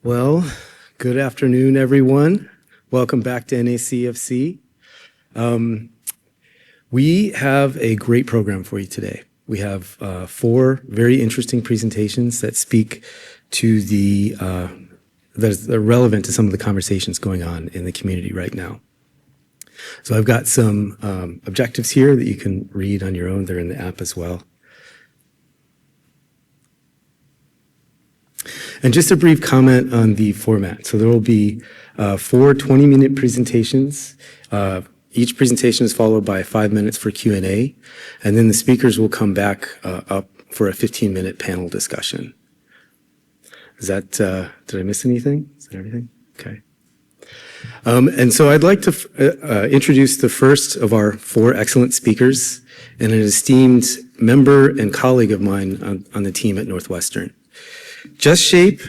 Well, good afternoon, everyone. Welcome back to NACFC. We have a great program for you today. We have 4 very interesting presentations that speak to that are relevant to some of the conversations going on in the community right now. So I've got some objectives here that you can read on your own. They're in the app as well. And just a brief comment on the format. So there will be 4 20-minute presentations. Each presentation is followed by 5 minutes for Q&A, and then the speakers will come back up for a 15-minute panel discussion. Is that, did I miss anything? Is that everything? Okay. And so I'd like to introduce the first of our 4 excellent speakers and an esteemed member and colleague of mine on the team at Northwestern. Just Shape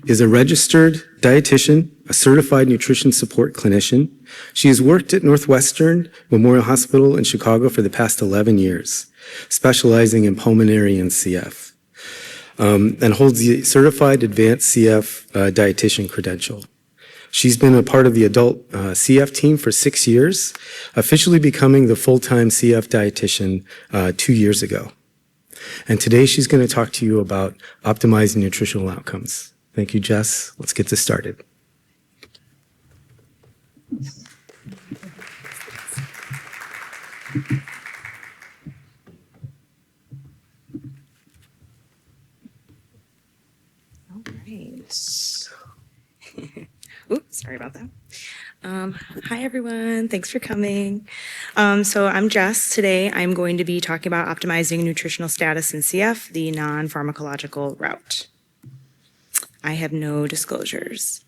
is a registered dietitian, a certified nutrition support clinician. She has worked at Northwestern Memorial Hospital in Chicago for the past 11 years, specializing in pulmonary and CF, and holds the certified advanced CF dietitian credential. She's been a part of the adult CF team for 6 years, officially becoming the full-time CF dietitian 2 years ago. And today she's going to talk to you about optimizing nutritional outcomes. Thank you, Jess. Let's get this started. All right. Oops, sorry about that. Hi, everyone. Thanks for coming. So I'm Jess. Today, I'm going to be talking about optimizing nutritional status in CF, the non-pharmacological route. I have no disclosures.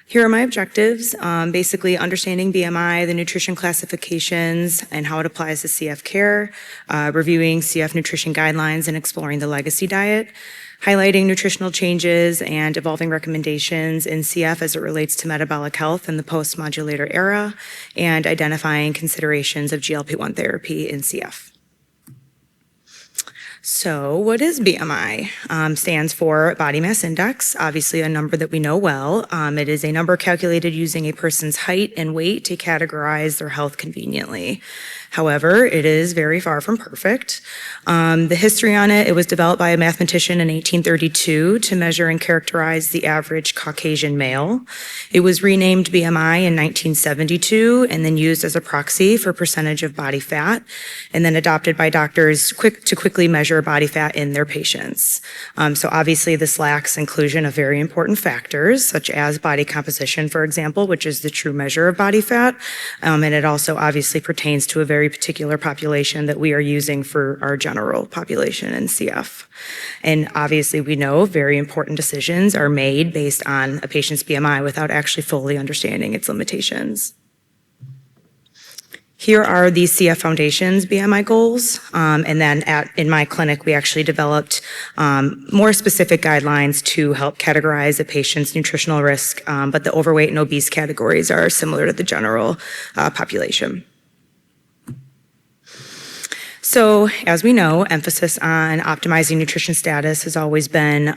Here are my objectives. Basically, understanding BMI, the nutrition classifications, and how it applies to CF care, reviewing CF nutrition guidelines and exploring the legacy diet, highlighting nutritional changes and evolving recommendations in CF as it relates to metabolic health in the post-modulator era, and identifying considerations of GLP-1 therapy in CF. So what is BMI? Stands for Body Mass Index, obviously a number that we know well. It is a number calculated using a person's height and weight to categorize their health conveniently. However, it is very far from perfect. The history on it was developed by a mathematician in 1832 to measure and characterize the average Caucasian male. It was renamed BMI in 1972 and then used as a proxy for percentage of body fat, and then adopted by doctors to quickly measure body fat in their patients. So obviously this lacks inclusion of very important factors, such as body composition, for example, which is the true measure of body fat. And it also obviously pertains to a very particular population that we are using for our general population in CF. And obviously we know very important decisions are made based on a patient's BMI without actually fully understanding its limitations. Here are the CF Foundation's BMI goals, and then in my clinic, we actually developed more specific guidelines to help categorize a patient's nutritional risk, but the overweight and obese categories are similar to the general population. So, as we know, emphasis on optimizing nutrition status has always been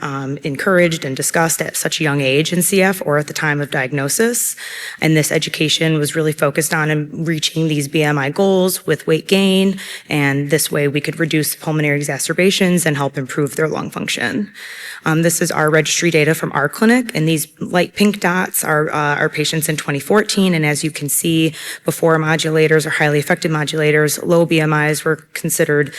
encouraged and discussed at such a young age in CF or at the time of diagnosis. And this education was really focused on reaching these BMI goals with weight gain, and this way we could reduce pulmonary exacerbations and help improve their lung function. This is our registry data from our clinic, and these light pink dots are our patients in 2014. And as you can see, before modulators or highly effective modulators, low BMIs were considered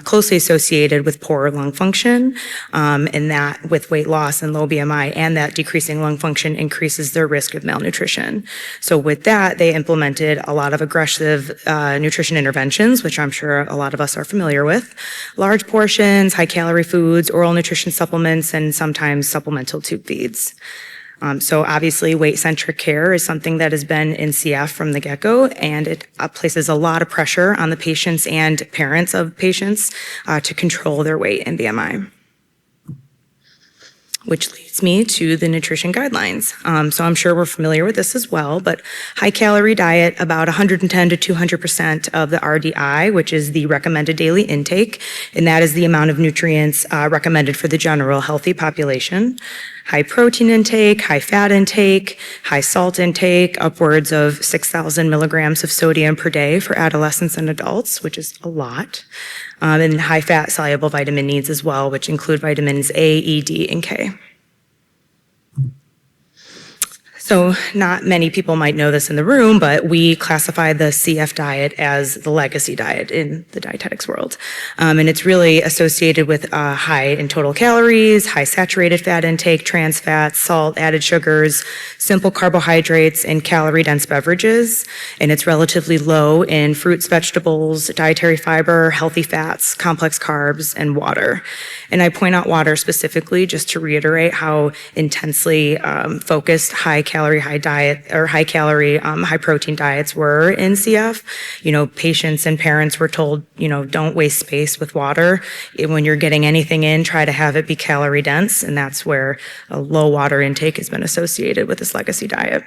closely associated with poor lung function, and that with weight loss and low BMI and that decreasing lung function increases their risk of malnutrition. So with that, they implemented a lot of aggressive nutrition interventions, which I'm sure a lot of us are familiar with. Large portions, high-calorie foods, oral nutrition supplements, and sometimes supplemental tube feeds. So obviously weight-centric care is something that has been in CF from the get-go, and it places a lot of pressure on the patients and parents of patients to control their weight and BMI. Which leads me to the nutrition guidelines. So I'm sure we're familiar with this as well, but high-calorie diet, about 110 to 200% of the RDI, which is the recommended daily intake, and that is the amount of nutrients recommended for the general healthy population. High protein intake, high fat intake, high salt intake, upwards of 6,000 milligrams of sodium per day for adolescents and adults, which is a lot. And high fat soluble vitamin needs as well, which include vitamins A, E, D, and K. So not many people might know this in the room, but we classify the CF diet as the legacy diet in the dietetics world. And it's really associated with high in total calories, high saturated fat intake, trans fats, salt, added sugars, simple carbohydrates, and calorie-dense beverages. And it's relatively low in fruits, vegetables, dietary fiber, healthy fats, complex carbs, and water. And I point out water specifically just to reiterate how intensely focused high calorie, high protein diets were in CF. You know, patients and parents were told, you know, don't waste space with water. When you're getting anything in, try to have it be calorie dense. And that's where a low water intake has been associated with this legacy diet,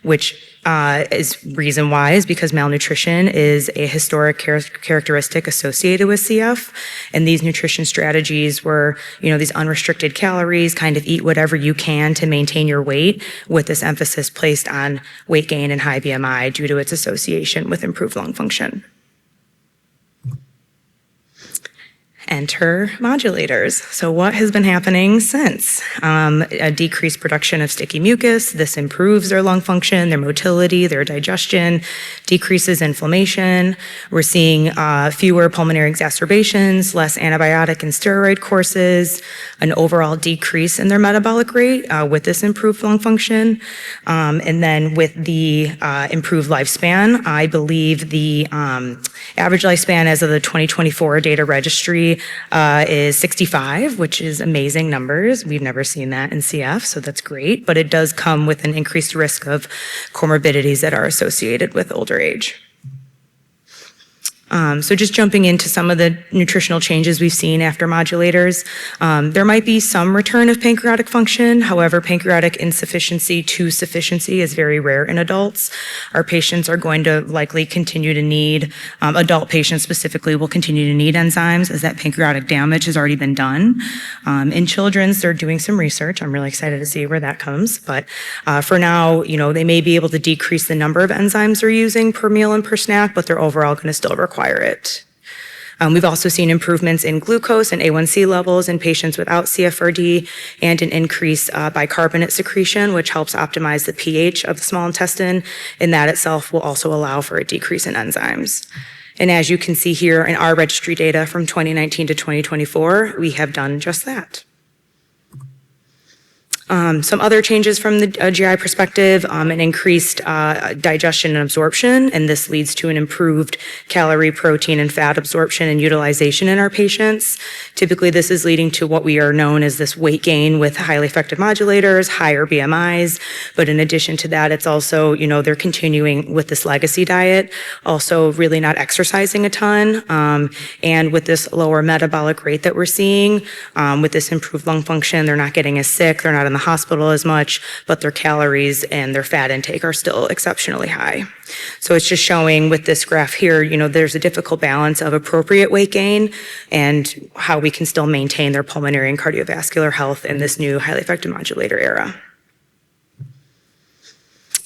which is reason why is because malnutrition is a historic characteristic associated with CF. And these nutrition strategies were, you know, these unrestricted calories, kind of eat whatever you can to maintain your weight, with this emphasis placed on weight gain and high BMI due to its association with improved lung function. Enter modulators. So what has been happening since? A decreased production of sticky mucus. This improves their lung function, their motility, their digestion, decreases inflammation. We're seeing fewer pulmonary exacerbations, less antibiotic and steroid courses, an overall decrease in their metabolic rate with this improved lung function. And then with the improved lifespan, I believe the average lifespan as of the 2024 data registry is 65, which is amazing numbers. We've never seen that in CF, so that's great. But it does come with an increased risk of comorbidities that are associated with older age. So just jumping into some of the nutritional changes we've seen after modulators, there might be some return of pancreatic function. However, pancreatic insufficiency to sufficiency is very rare in adults. Our patients are going to likely continue to need, adult patients specifically will continue to need enzymes as that pancreatic damage has already been done. In children's, they're doing some research. I'm really excited to see where that comes. But for now, you know, they may be able to decrease the number of enzymes they're using per meal and per snack, but they're overall going to still require it. We've also seen improvements in glucose and A1C levels in patients without CFRD, and an increase bicarbonate secretion, which helps optimize the pH of the small intestine, and that itself will also allow for a decrease in enzymes. And as you can see here in our registry data from 2019 to 2024, we have done just that. Some other changes from the GI perspective, an increased digestion and absorption, and this leads to an improved calorie, protein, and fat absorption and utilization in our patients. Typically, this is leading to what we are known as this weight gain with highly effective modulators, higher BMIs, but in addition to that, it's also, you know, they're continuing with this legacy diet, also really not exercising a ton, and with this lower metabolic rate that we're seeing, with this improved lung function, they're not getting as sick, they're not in the hospital as much, but their calories and their fat intake are still exceptionally high. So it's just showing with this graph here, you know, there's a difficult balance of appropriate weight gain and how we can still maintain their pulmonary and cardiovascular health in this new highly effective modulator era.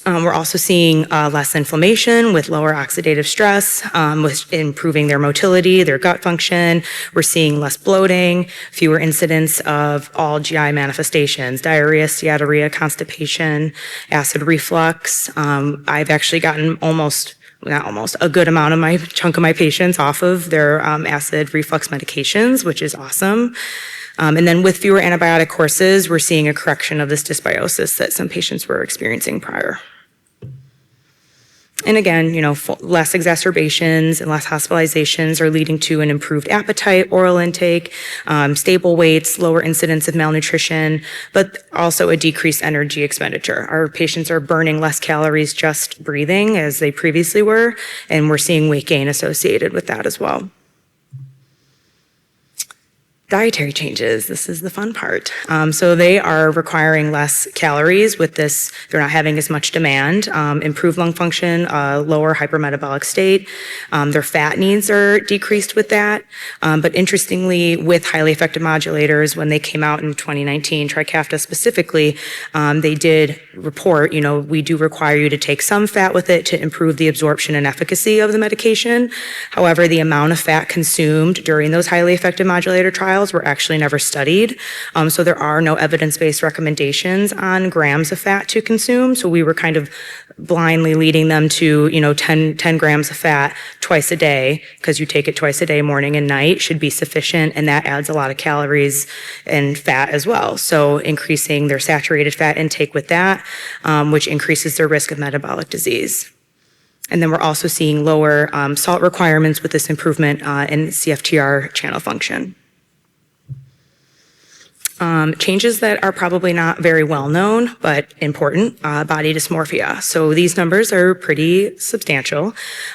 We're also seeing less inflammation with lower oxidative stress, with improving their motility, their gut function. We're seeing less bloating, fewer incidents of all GI manifestations, diarrhea, steatorrhea, constipation, acid reflux. I've actually gotten a good amount of my chunk of my patients off of their acid reflux medications, which is awesome. And then with fewer antibiotic courses, we're seeing a correction of this dysbiosis that some patients were experiencing prior. And again, you know, less exacerbations and less hospitalizations are leading to an improved appetite, oral intake, stable weights, lower incidence of malnutrition, but also a decreased energy expenditure. Our patients are burning less calories just breathing as they previously were, and we're seeing weight gain associated with that as well. Dietary changes, this is the fun part. So they are requiring less calories with this, they're not having as much demand, improved lung function, lower hypermetabolic state. Their fat needs are decreased with that. But interestingly, with highly effective modulators, when they came out in 2019, Trikafta specifically, they did report, we do require you to take some fat with it to improve the absorption and efficacy of the medication. However, the amount of fat consumed during those highly effective modulator trials were actually never studied. So there are no evidence-based recommendations on grams of fat to consume. So we were kind of blindly leading them to, 10 grams of fat twice a day, because you take it twice a day, morning and night, should be sufficient, and that adds a lot of calories and fat as well. So increasing their saturated fat intake with that, which increases their risk of metabolic disease. And then we're also seeing lower salt requirements with this improvement in CFTR channel function. Changes that are probably not very well known, but important, body dysmorphia. So these numbers are pretty substantial.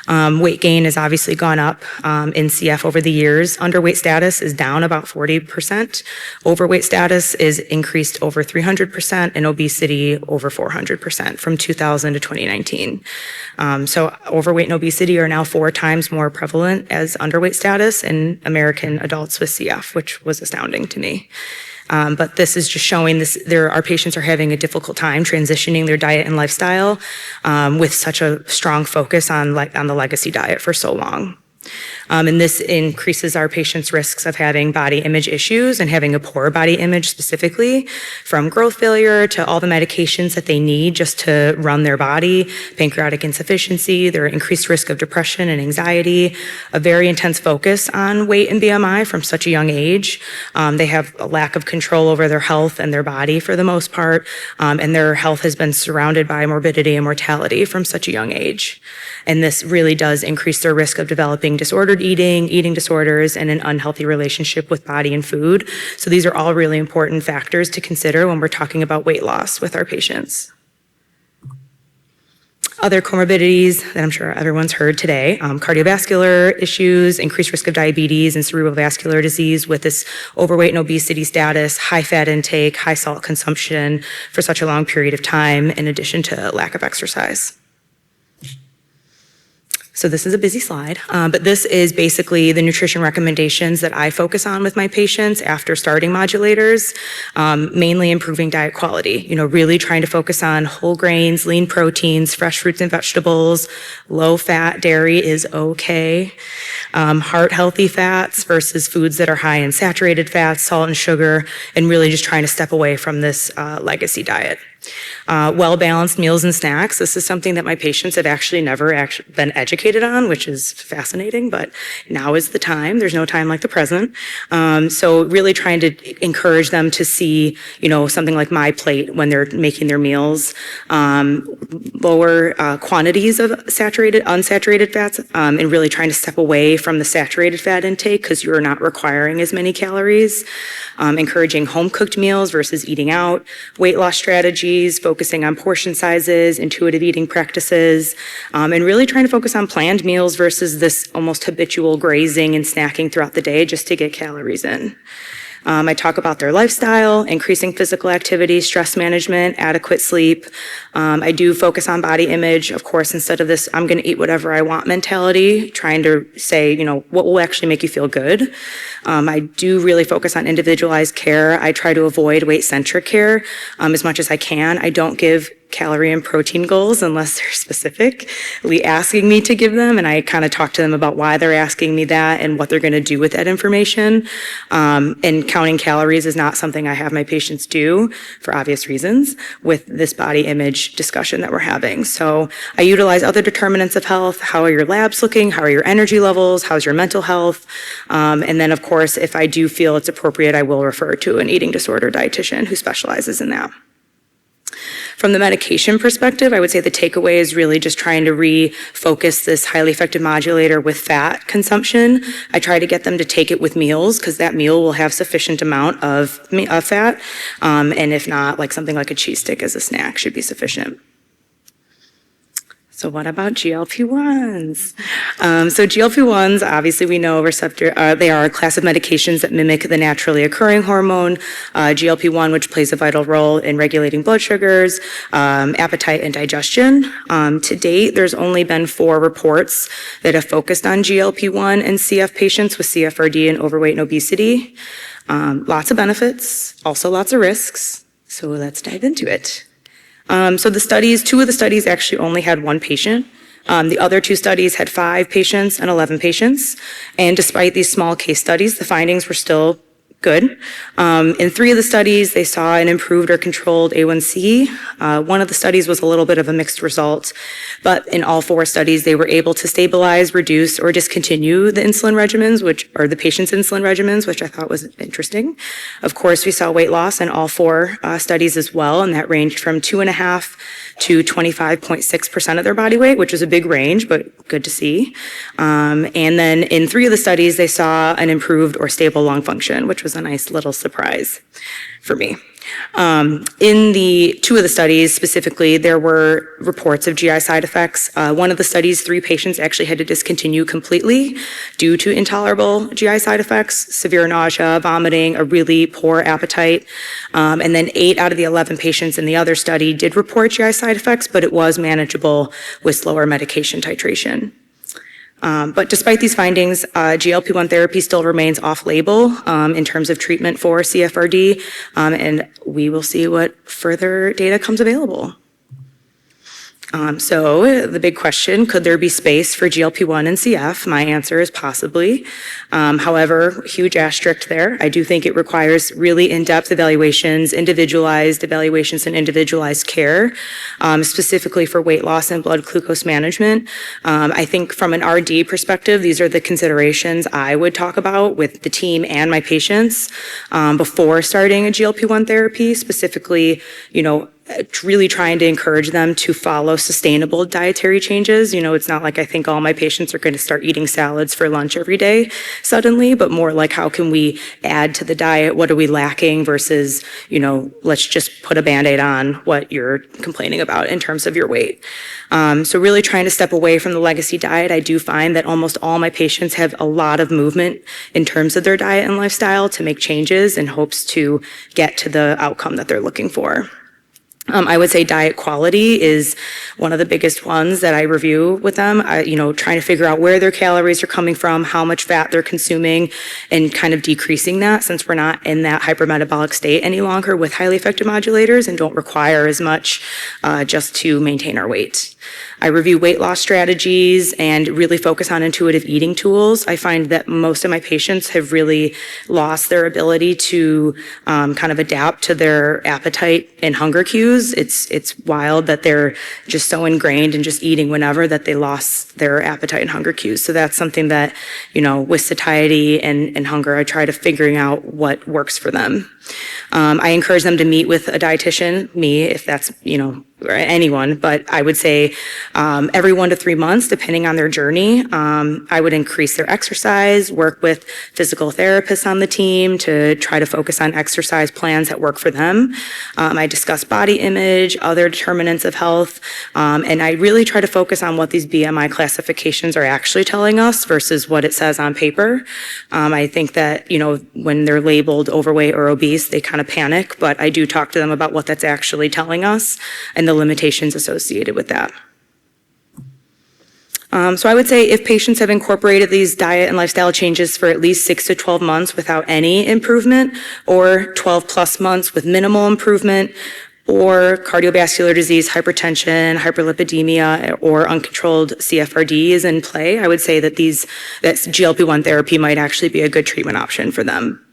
Weight gain has obviously gone up in CF over the years. Underweight status is down about 40%. Overweight status is increased over 300%, and obesity over 400% from 2000 to 2019. So overweight and obesity are now 4 times more prevalent as underweight status in American adults with CF, which was astounding to me. But this is just showing this, our patients are having a difficult time transitioning their diet and lifestyle with such a strong focus on the legacy diet for so long. And this increases our patients' risks of having body image issues and having a poor body image specifically, from growth failure to all the medications that they need just to run their body, pancreatic insufficiency, their increased risk of depression and anxiety, a very intense focus on weight and BMI from such a young age. They have a lack of control over their health and their body for the most part, and their health has been surrounded by morbidity and mortality from such a young age. And this really does increase their risk of developing disordered eating disorders, and an unhealthy relationship with body and food. So these are all really important factors to consider when we're talking about weight loss with our patients. Other comorbidities that I'm sure everyone's heard today, cardiovascular issues, increased risk of diabetes and cerebral vascular disease with this overweight and obesity status, high fat intake, high salt consumption for such a long period of time, in addition to lack of exercise. So this is a busy slide, but this is basically the nutrition recommendations that I focus on with my patients after starting modulators, mainly improving diet quality, really trying to focus on whole grains, lean proteins, fresh fruits and vegetables, low fat dairy is okay, heart healthy fats versus foods that are high in saturated fats, salt and sugar, and really just trying to step away from this legacy diet. Well-balanced meals and snacks. This is something that my patients have actually never been educated on, which is fascinating, but now is the time. There's no time like the present. So really trying to encourage them to see, something like my plate when they're making their meals, lower quantities of unsaturated fats, and really trying to step away from the saturated fat intake because you're not requiring as many calories. Encouraging home-cooked meals versus eating out, weight loss strategies, focusing on portion sizes, intuitive eating practices, and really trying to focus on planned meals versus this almost habitual grazing and snacking throughout the day just to get calories in. I talk about their lifestyle, increasing physical activity, stress management, adequate sleep. I do focus on body image, of course, instead of this I'm going to eat whatever I want mentality, trying to say, what will actually make you feel good. I do really focus on individualized care. I try to avoid weight-centric care as much as I can. I don't give calorie and protein goals unless they're specifically asking me to give them, and I kind of talk to them about why they're asking me that and what they're going to do with that information. And counting calories is not something I have my patients do for obvious reasons with this body image discussion that we're having. So I utilize other determinants of health. How are your labs looking? How are your energy levels? How's your mental health? And then of course, if I do feel it's appropriate, I will refer to an eating disorder dietitian who specializes in that. From the medication perspective, I would say the takeaway is really just trying to refocus this highly effective modulator with fat consumption. I try to get them to take it with meals because that meal will have sufficient amount of fat. And if not, like something like a cheese stick as a snack should be sufficient. So what about GLP-1s? So GLP-1s, obviously we know they are a class of medications that mimic the naturally occurring hormone, GLP-1, which plays a vital role in regulating blood sugars, appetite, and digestion. To date, there's only been 4 reports that have focused on GLP-1 and CF patients with CFRD and overweight and obesity. Lots of benefits, also lots of risks. So let's dive into it. So the studies, 2 of the studies actually only had 1 patient. The other 2 studies had 5 patients and 11 patients. And despite these small case studies, the findings were still good. In 3 of the studies, they saw an improved or controlled A1C. One of the studies was a little bit of a mixed result, but in all 4 studies, they were able to stabilize, reduce, or discontinue the insulin regimens, or the patient's insulin regimens, which I thought was interesting. Of course, we saw weight loss in all 4 studies as well, and that ranged from 2.5 to 25.6% of their body weight, which is a big range, but good to see. And then in 3 of the studies, they saw an improved or stable lung function, which was a nice little surprise for me. In the 2 of the studies specifically, there were reports of GI side effects. One of the studies, 3 patients actually had to discontinue completely due to intolerable GI side effects, severe nausea, vomiting, a really poor appetite. And then 8 out of the 11 patients in the other study did report GI side effects, but it was manageable with slower medication titration. But despite these findings, GLP-1 therapy still remains off-label in terms of treatment for CFRD, and we will see what further data comes available. So the big question, could there be space for GLP-1 and CF? My answer is possibly. However, huge asterisk there. I do think it requires really in-depth evaluations, individualized evaluations and individualized care, specifically for weight loss and blood glucose management. I think from an RD perspective, these are the considerations I would talk about with the team and my patients before starting a GLP-1 therapy, specifically, really trying to encourage them to follow sustainable dietary changes. It's not like I think all my patients are going to start eating salads for lunch every day suddenly, but more like how can we add to the diet? What are we lacking versus, let's just put a Band-Aid on what you're complaining about in terms of your weight. So really trying to step away from the legacy diet. I do find that almost all my patients have a lot of movement in terms of their diet and lifestyle to make changes in hopes to get to the outcome that they're looking for. I would say diet quality is one of the biggest ones that I review with them. Trying to figure out where their calories are coming from, how much fat they're consuming, and kind of decreasing that since we're not in that hypermetabolic state any longer with highly effective modulators and don't require as much just to maintain our weight. I review weight loss strategies and really focus on intuitive eating tools. I find that most of my patients have really lost their ability to kind of adapt to their appetite and hunger cues. It's wild that they're just so ingrained in just eating whenever that they lost their appetite and hunger cues. So that's something that, with satiety and hunger, I try to figuring out what works for them. I encourage them to meet with a dietitian, me, if that's, or anyone, but I would say every 1 to 3 months, depending on their journey. I would increase their exercise, work with physical therapists on the team to try to focus on exercise plans that work for them. I discuss body image, other determinants of health, and I really try to focus on what these BMI classifications are actually telling us versus what it says on paper. I think that, when they're labeled overweight or obese, they kind of panic, but I do talk to them about what that's actually telling us and the limitations associated with that. So I would say if patients have incorporated these diet and lifestyle changes for at least 6 to 12 months without any improvement, or 12 plus months with minimal improvement, or cardiovascular disease, hypertension, hyperlipidemia, or uncontrolled CFRD is in play, I would say that that GLP-1 therapy might actually be a good treatment option for them.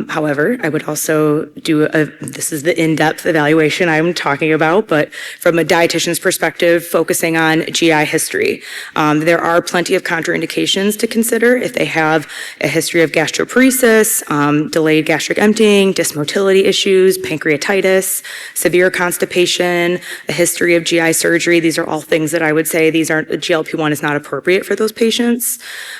However, I would also do this is the in-depth evaluation I'm talking about, but from a dietitian's perspective, focusing on GI history. There are plenty of contraindications to consider if they have a history of gastroparesis, delayed gastric emptying, dysmotility issues, pancreatitis, severe constipation, a history of GI surgery. These are all things that I would say GLP-1 is not appropriate for those patients.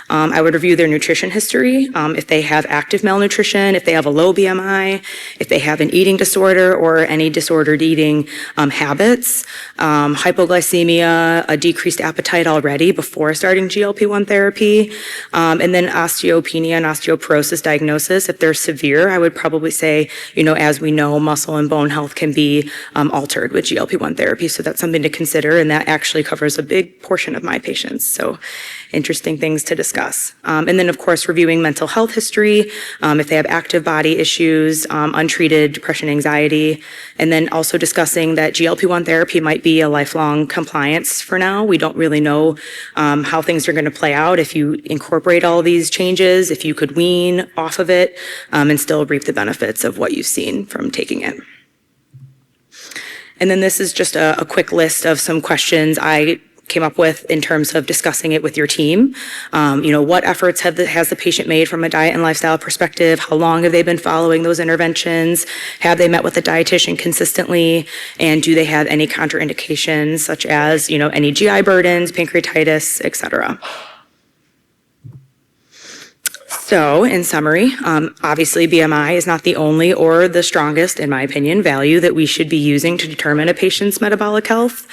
I would review their nutrition history. If they have active malnutrition, nutrition, if they have a low BMI, if they have an eating disorder or any disordered eating habits, hypoglycemia, a decreased appetite already before starting GLP-1 therapy, and then osteopenia and osteoporosis diagnosis. If they're severe, I would probably say, as we know, muscle and bone health can be altered with GLP-1 therapy. So that's something to consider, and that actually covers a big portion of my patients. So interesting things to discuss. And then, of course, reviewing mental health history, if they have active body issues, untreated depression, anxiety, and then also discussing that GLP-1 therapy might be a lifelong compliance for now. We don't really know how things are going to play out if you incorporate all these changes, if you could wean off of it and still reap the benefits of what you've seen from taking it. And then this is just a quick list of some questions I came up with in terms of discussing it with your team. What efforts has the patient made from a diet and lifestyle perspective? How long have they been following those interventions? Have they met with a dietitian consistently? And do they have any contraindications such as, any GI burdens, pancreatitis, et cetera? So, in summary, obviously BMI is not the only or the strongest, in my opinion, value that we should be using to determine a patient's metabolic health.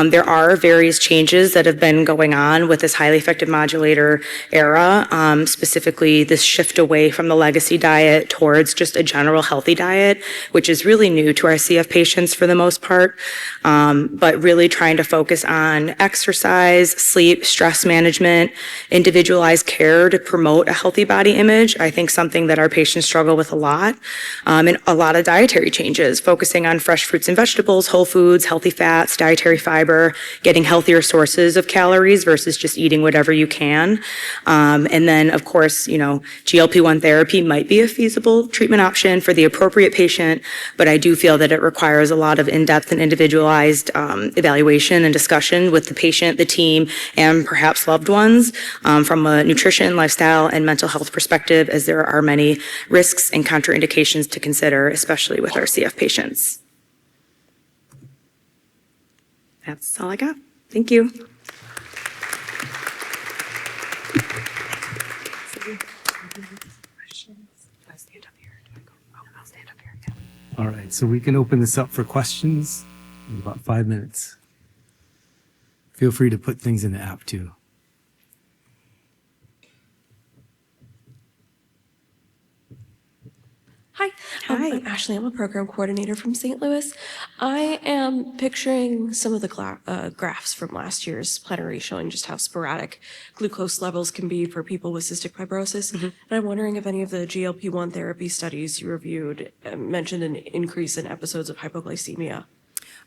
There are various changes that have been going on with this highly effective modulator era, specifically this shift away from the legacy diet towards just a general healthy diet, which is really new to our CF patients for the most part, but really trying to focus on exercise, sleep, stress management, individualized care to promote a healthy body image. I think something that our patients struggle with a lot, and a lot of dietary changes, focusing on fresh fruits and vegetables, whole foods, healthy fats, dietary fiber, getting healthier sources of calories versus just eating whatever you can. And then, of course, GLP-1 therapy might be a feasible treatment option for the appropriate patient, but I do feel that it requires a lot of in-depth and individualized evaluation and discussion with the patient, the team, and perhaps loved ones from a nutrition, lifestyle, and mental health perspective, as there are many risks and contraindications to consider, especially with our CF patients. That's all I got. Thank you. All right, so we can open this up for questions in about 5 minutes. Feel free to put things in the app too. Hi. Hi. I'm Ashley. I'm a program coordinator from St. Louis. I am picturing some of the graphs from last year's plenary showing just how sporadic glucose levels can be for people with cystic fibrosis. Mm-hmm. And I'm wondering if any of the GLP-1 therapy studies you reviewed mentioned an increase in episodes of hypoglycemia.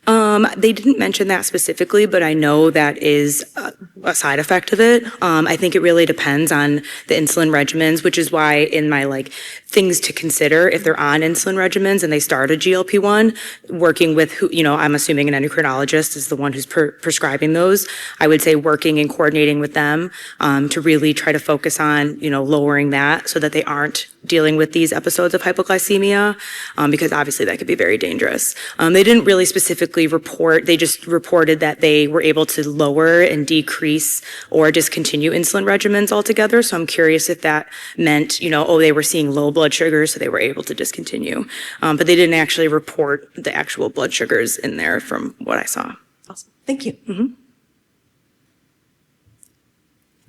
They didn't mention that specifically, but I know that is a side effect of it. I think it really depends on the insulin regimens, which is why in my things to consider if they're on insulin regimens and they start a GLP-1, working with who, I'm assuming an endocrinologist is the one who's prescribing those. I would say working and coordinating with them to really try to focus on, lowering that so that they aren't dealing with these episodes of hypoglycemia, because obviously that could be very dangerous. They didn't really specifically report, they just reported that they were able to lower and decrease or discontinue insulin regimens altogether. So I'm curious if that meant, they were seeing low blood sugars, so they were able to discontinue. But they didn't actually report the actual blood sugars in there from what I saw. Awesome. Thank you. Mm-hmm.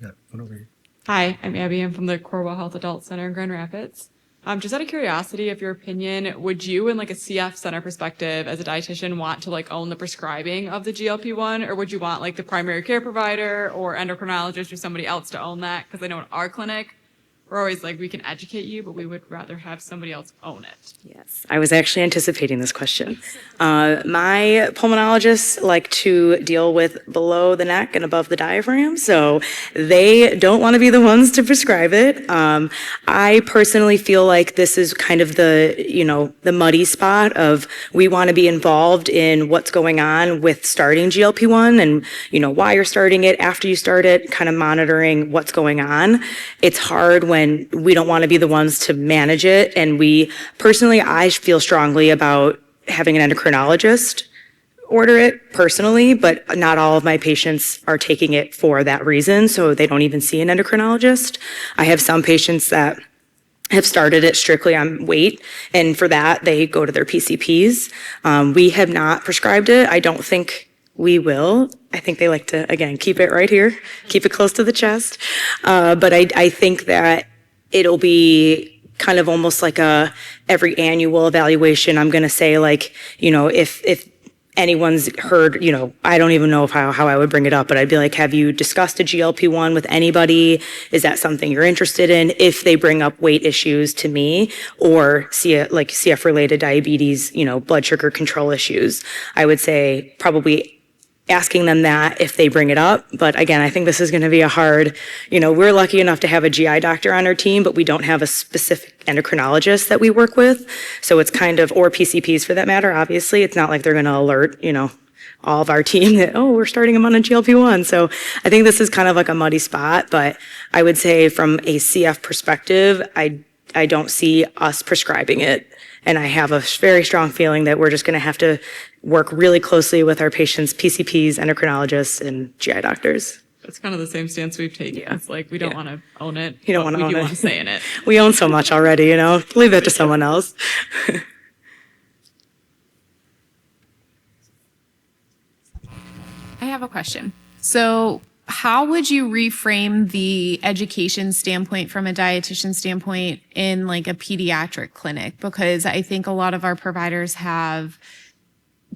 Yeah, one over here. Hi, I'm Abby. I'm from the Corwell Health Adult Center in Grand Rapids. Just out of curiosity, of your opinion, would you, in a CF center perspective, as a dietitian, want to own the prescribing of the GLP-1, or would you want the primary care provider or endocrinologist or somebody else to own that? Because I know in our clinic, we're always we can educate you, but we would rather have somebody else own it. Yes, I was actually anticipating this question. My pulmonologists like to deal with below the neck and above the diaphragm, so they don't want to be the ones to prescribe it. I personally feel like this is kind of the muddy spot of we want to be involved in what's going on with starting GLP-1 and why you're starting it, after you start it, kind of monitoring what's going on. It's hard when we don't want to be the ones to manage it, and I feel strongly about having an endocrinologist order it personally, but not all of my patients are taking it for that reason, so they don't even see an endocrinologist. I have some patients that have started it strictly on weight, and for that, they go to their PCPs. We have not prescribed it. I don't think we will. I think they like to, again, keep it right here, keep it close to the chest. But I think that it'll be kind of almost like a every annual evaluation. I'm going to say, like, you know, if anyone's heard, you know, I don't even know how I would bring it up, but I'd be like, have you discussed a GLP-1 with anybody? Is that something you're interested in? If they bring up weight issues to me, or CF-related diabetes, you know, blood sugar control issues, I would say probably asking them that if they bring it up. But again, I think this is going to be a hard, you know, we're lucky enough to have a GI doctor on our team, but we don't have a specific endocrinologist that we work with. So it's kind of, or PCPs for that matter, obviously. It's not like they're going to alert, you know, all of our team that, oh, we're starting them on a GLP-1. So I think this is kind of like a muddy spot, but I would say from a CF perspective, I don't see us prescribing it. And I have a very strong feeling that we're just going to have to work really closely with our patients, PCPs, endocrinologists, and GI doctors. That's kind of the same stance we've taken. Yeah. It's like, we don't want to own it. You don't want to own We do it. want to say in it. We own so much already, you know? Leave it to someone else. I have a question. So how would you reframe the education standpoint from a dietitian standpoint in like a pediatric clinic? Because I think a lot of our providers have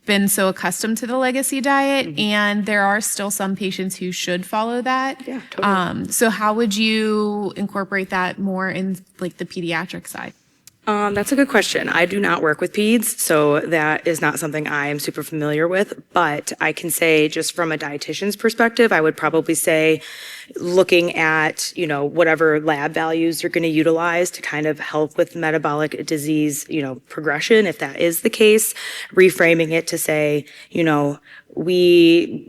been so accustomed to the legacy diet, and there are still some patients who should follow that. Yeah, totally. So how would you incorporate that more in like the pediatric side? That's a good question. I do not work with peds, so that is not something I am super familiar with, but I can say just from a dietitian's perspective, I would probably say looking at, you know, whatever lab values you're going to utilize to kind of help with metabolic disease, you know, progression, if that is the case, reframing it to say, you know, we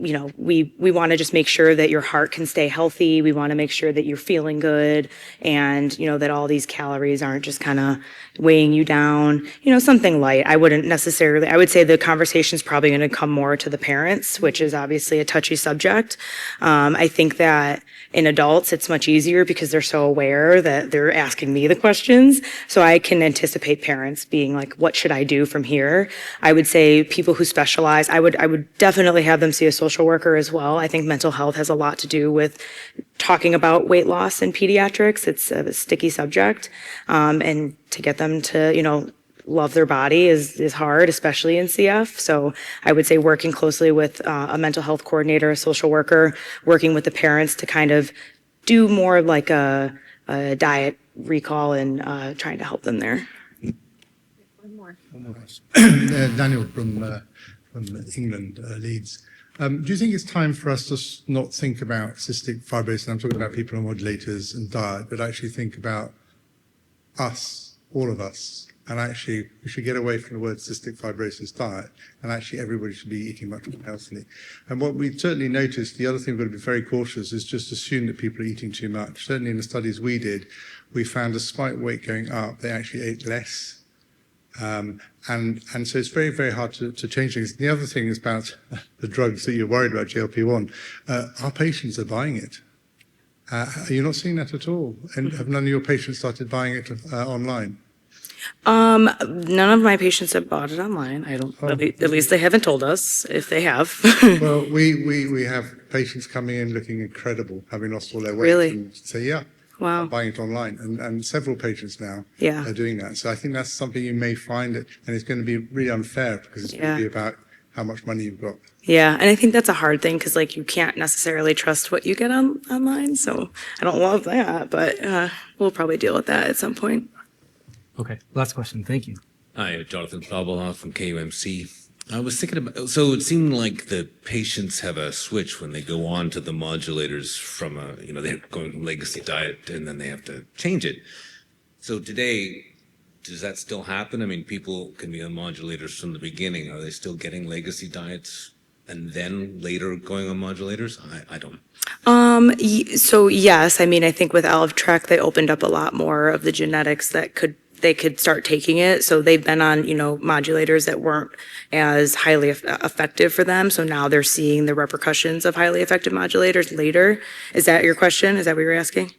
want to just make sure that your heart can stay healthy. We want to make sure that you're feeling good, and, you know, that all these calories aren't just kind of weighing you down, you know, something light. I would say the conversation's probably going to come more to the parents, which is obviously a touchy subject. I think that in adults, it's much easier because they're so aware that they're asking me the questions. So I can anticipate parents being like, what should I do from here? I would say people who specialize, I would definitely have them see a social worker as well. I think mental health has a lot to do with talking about weight loss in pediatrics. It's a sticky subject. And to get them to, you know, love their body is hard, especially in CF. So I would say working closely with a mental health coordinator, a social worker, working with the parents to kind of do more like a diet recall and trying to help them there. Daniel from England, Leeds. Do you think it's time for us to not think about cystic fibrosis, and I'm talking about people on modulators and diet, but actually think about us, all of us, and actually we should get away from the word cystic fibrosis diet, and actually everybody should be eating much more healthily. And what we've certainly noticed, the other thing we've got to be very cautious is just assume that people are eating too much. Certainly in the studies we did, we found despite weight going up, they actually ate less. And so it's very, very hard to change things. The other thing is about the drugs that you're worried about, GLP-1. Our patients are buying it. Are you not seeing that at all? And have none of your patients started buying it online? None of my patients have bought it online. I don't, at least they haven't told us if they have. Well, we have patients coming in looking incredible, having lost all their weight. Really? And say, yeah. Wow. Buying it online, and several patients now Yeah. are doing that. So I think that's something you may find it, and it's going to be really unfair because it's going to be about how much money you've got. Yeah, and I think that's a hard thing because, like, you can't necessarily trust what you get online. So I don't love that, but we'll probably deal with that at some point. Okay, last question. Thank you. Hi, Jonathan Fabelhoff from KUMC. I was thinking about, so it seemed like the patients have a switch when they go on to the modulators from they're going legacy diet and then they have to change it. So today, does that still happen? I mean, people can be on modulators from the beginning. Are they still getting legacy diets and then later going on modulators? I don't. So yes, I mean, I think with Alvtrek, they opened up a lot more of the genetics that they could start taking it. So they've been on, modulators that weren't as highly effective for them. So now they're seeing the repercussions of highly effective modulators later. Is that your question? Is that what you're asking?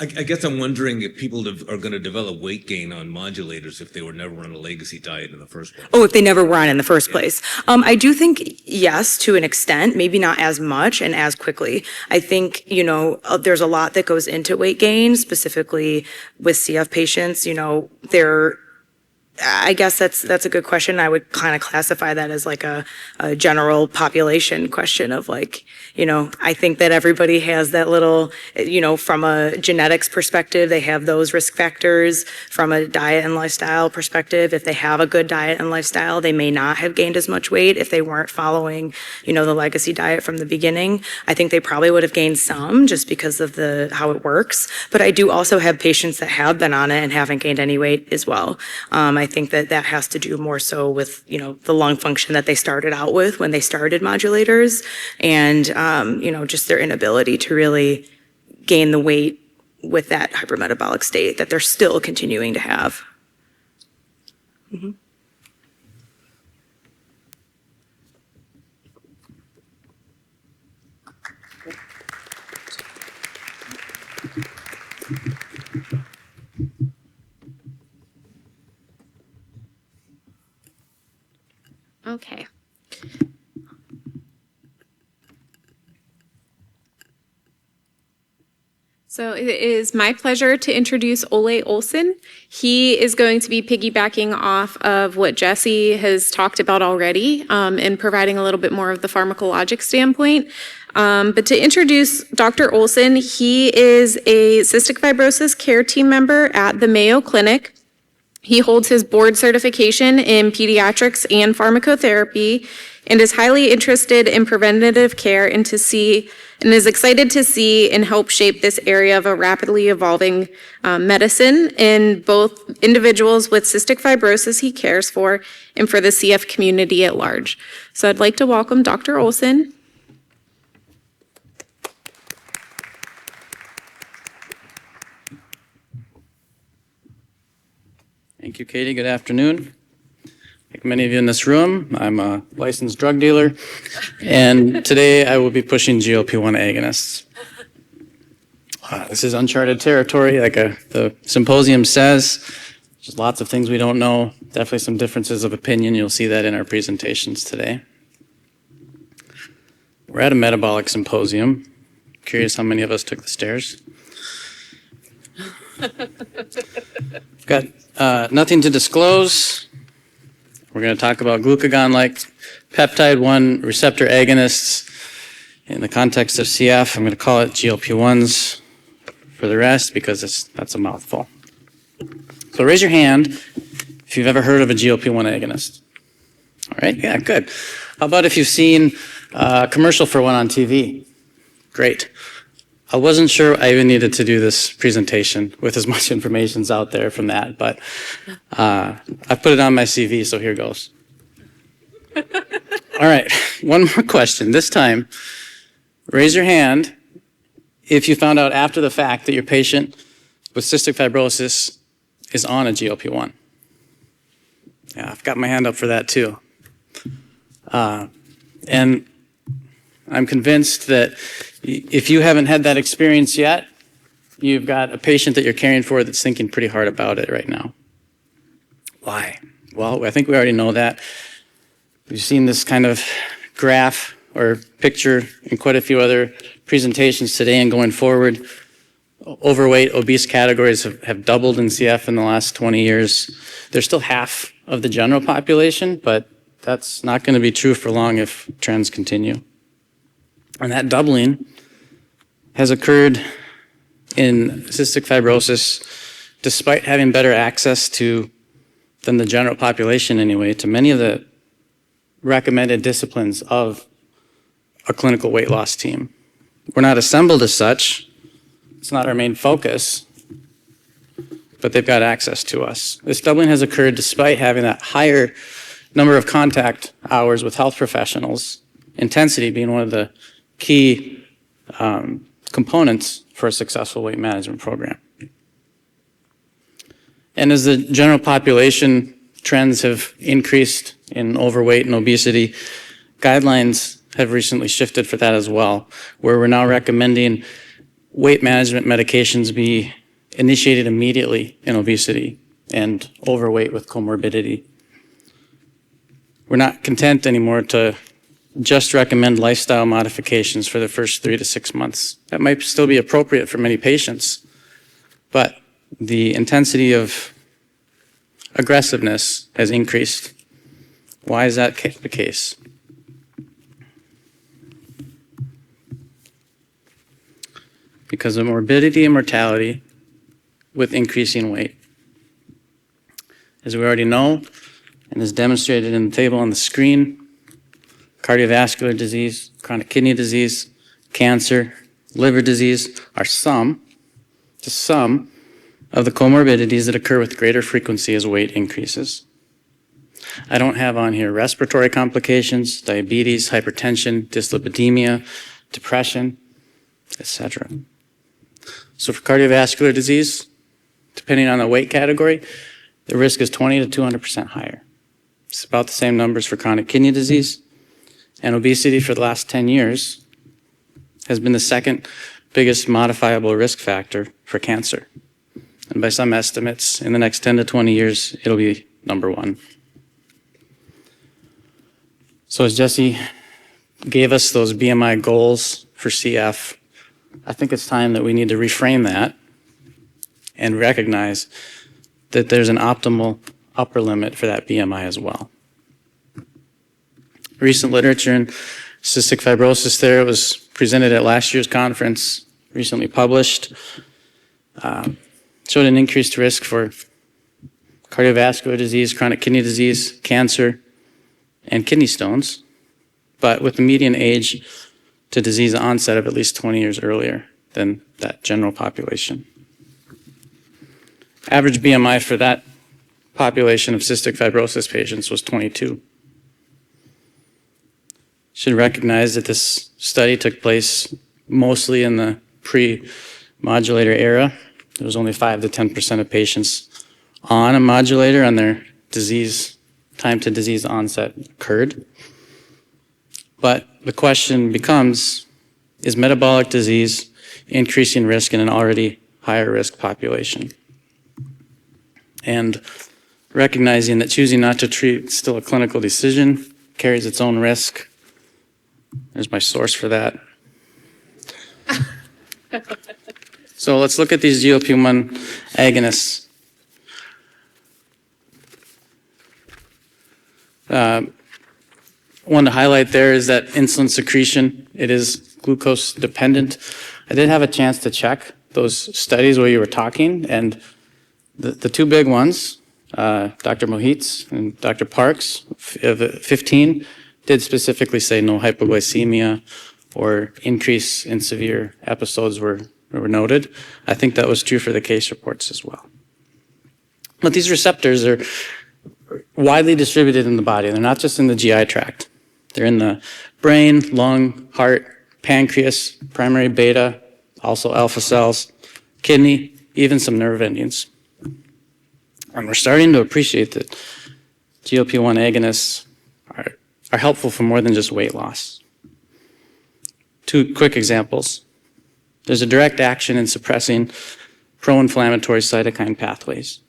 I guess I'm wondering if people are going to develop weight gain on modulators if they were never on a legacy diet in the first place. Oh, if they never were on in the first place. I do think, yes, to an extent, maybe not as much and as quickly. I think, there's a lot that goes into weight gain, specifically with CF patients. I guess that's a good question. I would kind of classify that as like a general population question of like, I think that everybody has that little, from a genetics perspective, they have those risk factors. From a diet and lifestyle perspective, if they have a good diet and lifestyle, they may not have gained as much weight if they weren't following, the legacy diet from the beginning. I think they probably would have gained some just because of how it works. But I do also have patients that have been on it and haven't gained any weight as well. I think that has to do more so with, the lung function that they started out with when they started modulators and, just their inability to really gain the weight with that hypermetabolic state that they're still continuing to have. Mm-hmm. Okay. So it is my pleasure to introduce Ole Olsen. He is going to be piggybacking off of what Jesse has talked about already and providing a little bit more of the pharmacologic standpoint. But to introduce Dr. Olsen, he is a cystic fibrosis care team member at the Mayo Clinic. He holds his board certification in pediatrics and pharmacotherapy and is highly interested in preventative care and is excited to see and help shape this area of a rapidly evolving medicine in both individuals with cystic fibrosis he cares for and for the CF community at large. So I'd like to welcome Dr. Olsen. Thank you, Katie. Good afternoon. Like many of you in this room, I'm a licensed drug dealer, and today I will be pushing GLP-1 agonists. This is uncharted territory, like the symposium says. There's lots of things we don't know, definitely some differences of opinion. You'll see that in our presentations today. We're at a metabolic symposium. Curious how many of us took the stairs. Got nothing to disclose. We're going to talk about glucagon-like peptide-1 receptor agonists in the context of CF. I'm going to call it GLP-1s for the rest because that's a mouthful. So raise your hand if you've ever heard of a GLP-1 agonist. All right, yeah, good. How about if you've seen a commercial for one on TV? Great. I wasn't sure I even needed to do this presentation with as much information's out there from that, but I put it on my CV, so here goes. All right, one more question. This time, raise your hand if you found out after the fact that your patient with cystic fibrosis is on a GLP-1. Yeah, I've got my hand up for that too. And I'm convinced that if you haven't had that experience yet, you've got a patient that you're caring for that's thinking pretty hard about it right now. Why? Well, I think we already know that. We've seen this kind of graph or picture in quite a few other presentations today and going forward. Overweight, obese categories have doubled in CF in the last 20 years. They're still half of the general population, but that's not going to be true for long if trends continue. And that doubling has occurred in cystic fibrosis despite having better access than the general population anyway, to many of the recommended disciplines of a clinical weight loss team. We're not assembled as such. It's not our main focus, but they've got access to us. This doubling has occurred despite having that higher number of contact hours with health professionals, intensity being one of the key components for a successful weight management program. And as the general population trends have increased in overweight and obesity, guidelines have recently shifted for that as well, where we're now recommending weight management medications be initiated immediately in obesity and overweight with comorbidity. We're not content anymore to just recommend lifestyle modifications for the first 3 to 6 months. That might still be appropriate for many patients, but the intensity of aggressiveness has increased. Why is that the case? Because of morbidity and mortality with increasing weight. As we already know, and as demonstrated in the table on the screen, cardiovascular disease, chronic kidney disease, cancer, liver disease are just some of the comorbidities that occur with greater frequency as weight increases. I don't have on here respiratory complications, diabetes, hypertension, dyslipidemia, depression, etc. So for cardiovascular disease, depending on the weight category, the risk is 20 to 200% higher. It's about the same numbers for chronic kidney disease, and obesity for the last 10 years has been the second biggest modifiable risk factor for cancer. And by some estimates, in the next 10 to 20 years, it'll be number one. So as Jesse gave us those BMI goals for CF, I think it's time that we need to reframe that and recognize that there's an optimal upper limit for that BMI as well. Recent literature in cystic fibrosis there was presented at last year's conference, recently published, showed an increased risk for cardiovascular disease, chronic kidney disease, cancer, and kidney stones, but with the median age to disease onset of at least 20 years earlier than that general population. Average BMI for that population of cystic fibrosis patients was 22. Should recognize that this study took place mostly in the pre-modulator era. There was only 5 to 10% of patients on a modulator on their time to disease onset occurred. But the question becomes, is metabolic disease increasing risk in an already higher risk population? And recognizing that choosing not to treat is still a clinical decision, carries its own risk. There's my source for that. So let's look at these GLP-1 agonists. One to highlight there is that insulin secretion, it is glucose dependent. I did have a chance to check those studies while you were talking, and the two big ones, Dr. Mohit's and Dr. Parks, 15, did specifically say no hypoglycemia or increase in severe episodes were noted. I think that was true for the case reports as well. But these receptors are widely distributed in the body. They're not just in the GI tract. They're in the brain, lung, heart, pancreas, primary beta, also alpha cells, kidney, even some nerve endings. And we're starting to appreciate that GLP-1 agonists are helpful for more than just weight loss. Two quick examples. There's a direct action in suppressing pro-inflammatory cytokine pathways.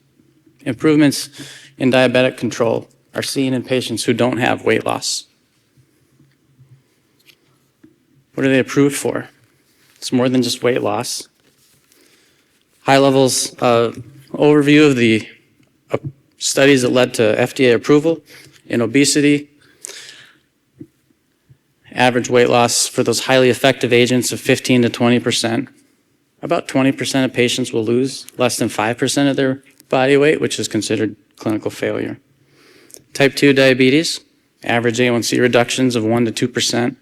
Improvements in diabetic control are seen in patients who don't have weight loss. What are they approved for? It's more than just weight loss. High levels of overview of the studies that led to FDA approval in obesity. Average weight loss for those highly effective agents of 15 to 20%. About 20% of patients will lose less than 5% of their body weight, which is considered clinical failure. Type 2 diabetes, average A1C reductions of 1 to 2%.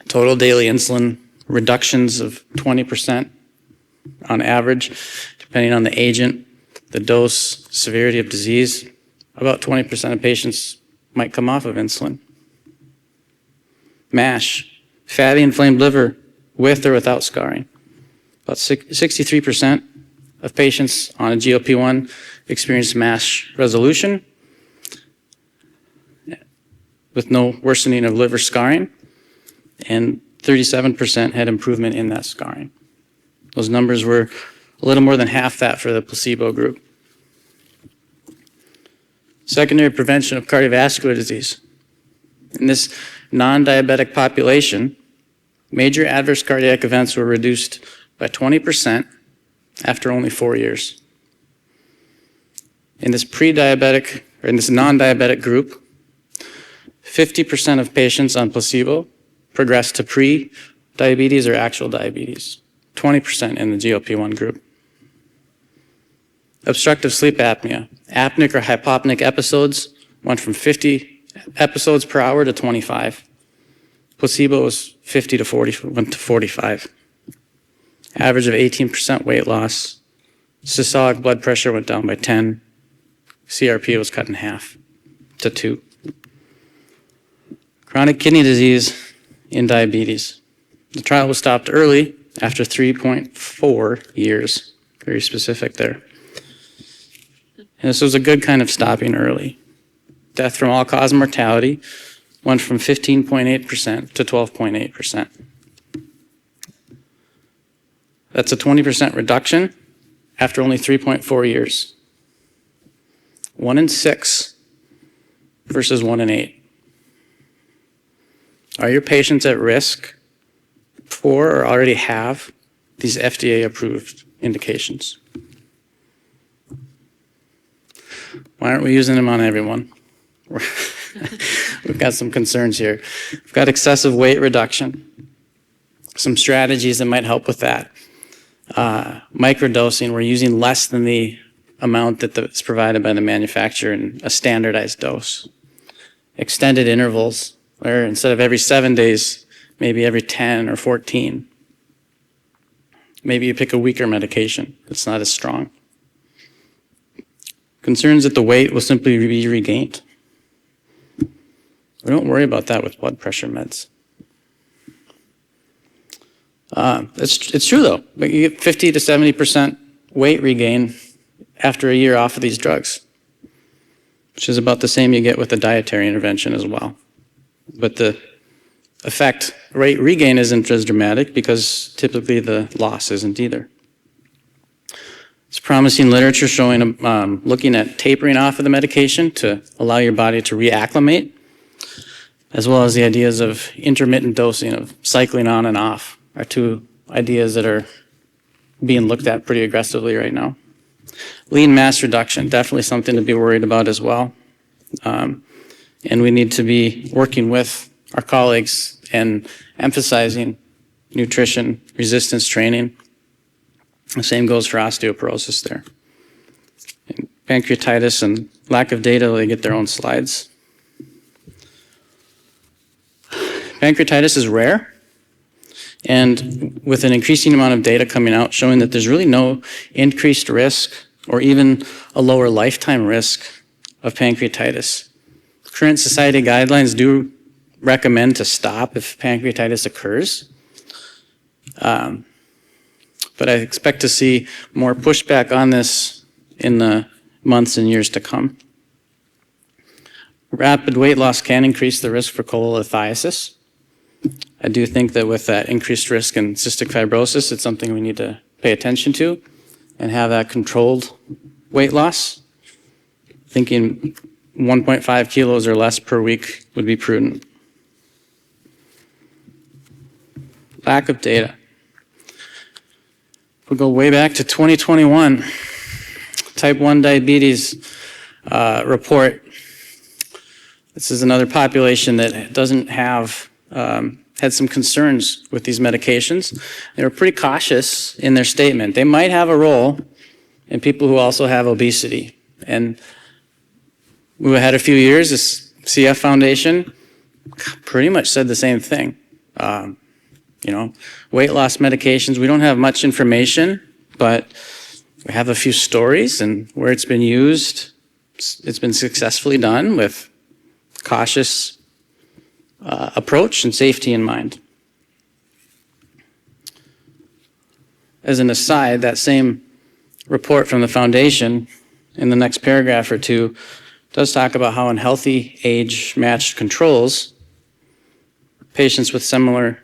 Total daily insulin reductions of 20% on average, depending on the agent, the dose, severity of disease. About 20% of patients might come off of insulin. MASH, fatty inflamed liver with or without scarring. About 63% of patients on a GLP-1 experience MASH resolution with no worsening of liver scarring. And 37% had improvement in that scarring. Those numbers were a little more than half that for the placebo group. Secondary prevention of cardiovascular disease. In this non-diabetic population, major adverse cardiac events were reduced by 20% after only 4 years. In this pre-diabetic, or in this non-diabetic group, 50% of patients on placebo progressed to pre-diabetes or actual diabetes, 20% in the GLP-1 group. Obstructive sleep apnea, apneic or hypopneic episodes went from 50 episodes per hour to 25. Placebo was 50 to 40, went to 45. Average of 18% weight loss. Systolic blood pressure went down by 10. CRP was cut in half to 2. Chronic kidney disease in diabetes. The trial was stopped early after 3.4 years. Very specific there. And this was a good kind of stopping early. Death from all-cause mortality went from 15.8% to 12.8%. That's a 20% reduction after only 3.4 years. 1 in 6 versus 1 in 8. Are your patients at risk for or already have these FDA-approved indications? Why aren't we using them on everyone? We've got some concerns here. We've got excessive weight reduction. Some strategies that might help with that. Microdosing, we're using less than the amount that's provided by the manufacturer in a standardized dose. Extended intervals, where instead of every 7 days, maybe every 10 or 14. Maybe you pick a weaker medication that's not as strong. Concerns that the weight will simply be regained. We don't worry about that with blood pressure meds. It's true though, but you get 50 to 70% weight regain after a year off of these drugs, which is about the same you get with a dietary intervention as well. But the effect, rate regain isn't as dramatic because typically the loss isn't either. It's promising literature showing, looking at tapering off of the medication to allow your body to reacclimate, as well as the ideas of intermittent dosing, of cycling on and off, are two ideas that are being looked at pretty aggressively right now. Lean mass reduction, definitely something to be worried about as well. And we need to be working with our colleagues and emphasizing nutrition, resistance training. The same goes for osteoporosis there. And pancreatitis and lack of data, they get their own slides. Pancreatitis is rare, and with an increasing amount of data coming out showing that there's really no increased risk or even a lower lifetime risk of pancreatitis. Current society guidelines do recommend to stop if pancreatitis occurs. But I expect to see more pushback on this in the months and years to come. Rapid weight loss can increase the risk for cholelithiasis. I do think that with that increased risk in cystic fibrosis, it's something we need to pay attention to and have that controlled weight loss. Thinking 1.5 kilos or less per week would be prudent. Lack of data. We'll go way back to 2021, type 1 diabetes report. This is another population that doesn't have, had some concerns with these medications. They were pretty cautious in their statement. They might have a role in people who also have obesity. And we had a few years, this CF Foundation pretty much said the same thing. Weight loss medications, we don't have much information, but we have a few stories, and where it's been used, it's been successfully done with cautious approach and safety in mind. As an aside, that same report from the foundation in the next paragraph or two does talk about how in healthy age-matched controls, patients with similar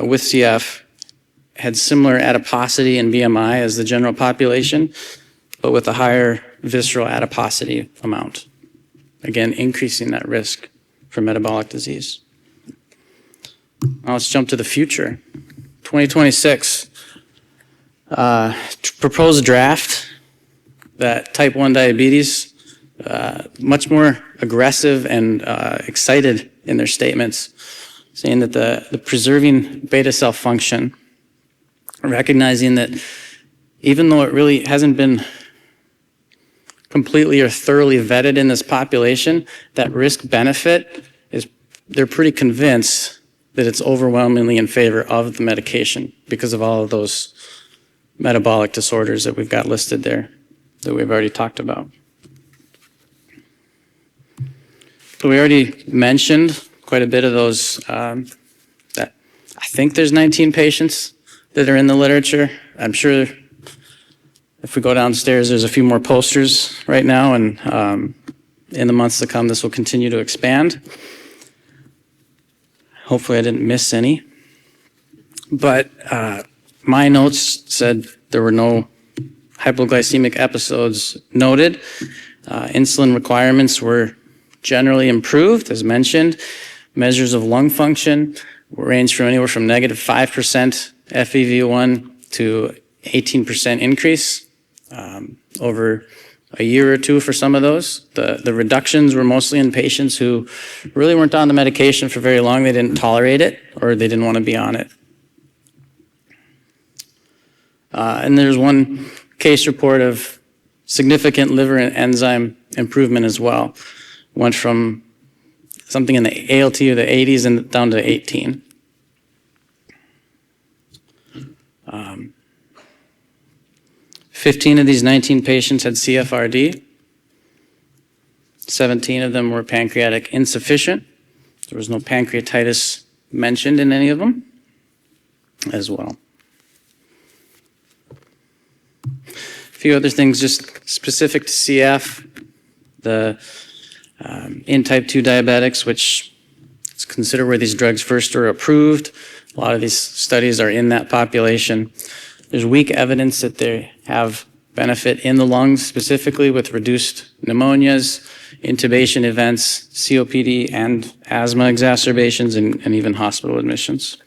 with CF had similar adiposity and BMI as the general population, but with a higher visceral adiposity amount. Again, increasing that risk for metabolic disease. Now let's jump to the future. 2026, proposed draft that type 1 diabetes, much more aggressive and excited in their statements, saying that the preserving beta cell function, recognizing that even though it really hasn't been completely or thoroughly vetted in this population, that risk benefit is, they're pretty convinced that it's overwhelmingly in favor of the medication because of all of those metabolic disorders that we've got listed there that we've already talked about. So we already mentioned quite a bit of those, that I think there's 19 patients that are in the literature. I'm sure if we go downstairs, there's a few more posters right now, and in the months to come, this will continue to expand. Hopefully I didn't miss any. But my notes said there were no hypoglycemic episodes noted. Insulin requirements were generally improved, as mentioned. Measures of lung function range from anywhere from -5% FEV1 to 18% increase over a year or two for some of those. The reductions were mostly in patients who really weren't on the medication for very long. They didn't tolerate it or they didn't want to be on it. And there's one case report of significant liver and enzyme improvement as well. Went from something in the ALT of the 80s and down to 18. 15 of these 19 patients had CFRD. 17 of them were pancreatic insufficient. There was no pancreatitis mentioned in any of them as well. A few other things just specific to CF. In type 2 diabetics, which is considered where these drugs first are approved. A lot of these studies are in that population. There's weak evidence that they have benefit in the lungs, specifically with reduced pneumonias, intubation events, COPD, and asthma exacerbations, and even hospital admissions.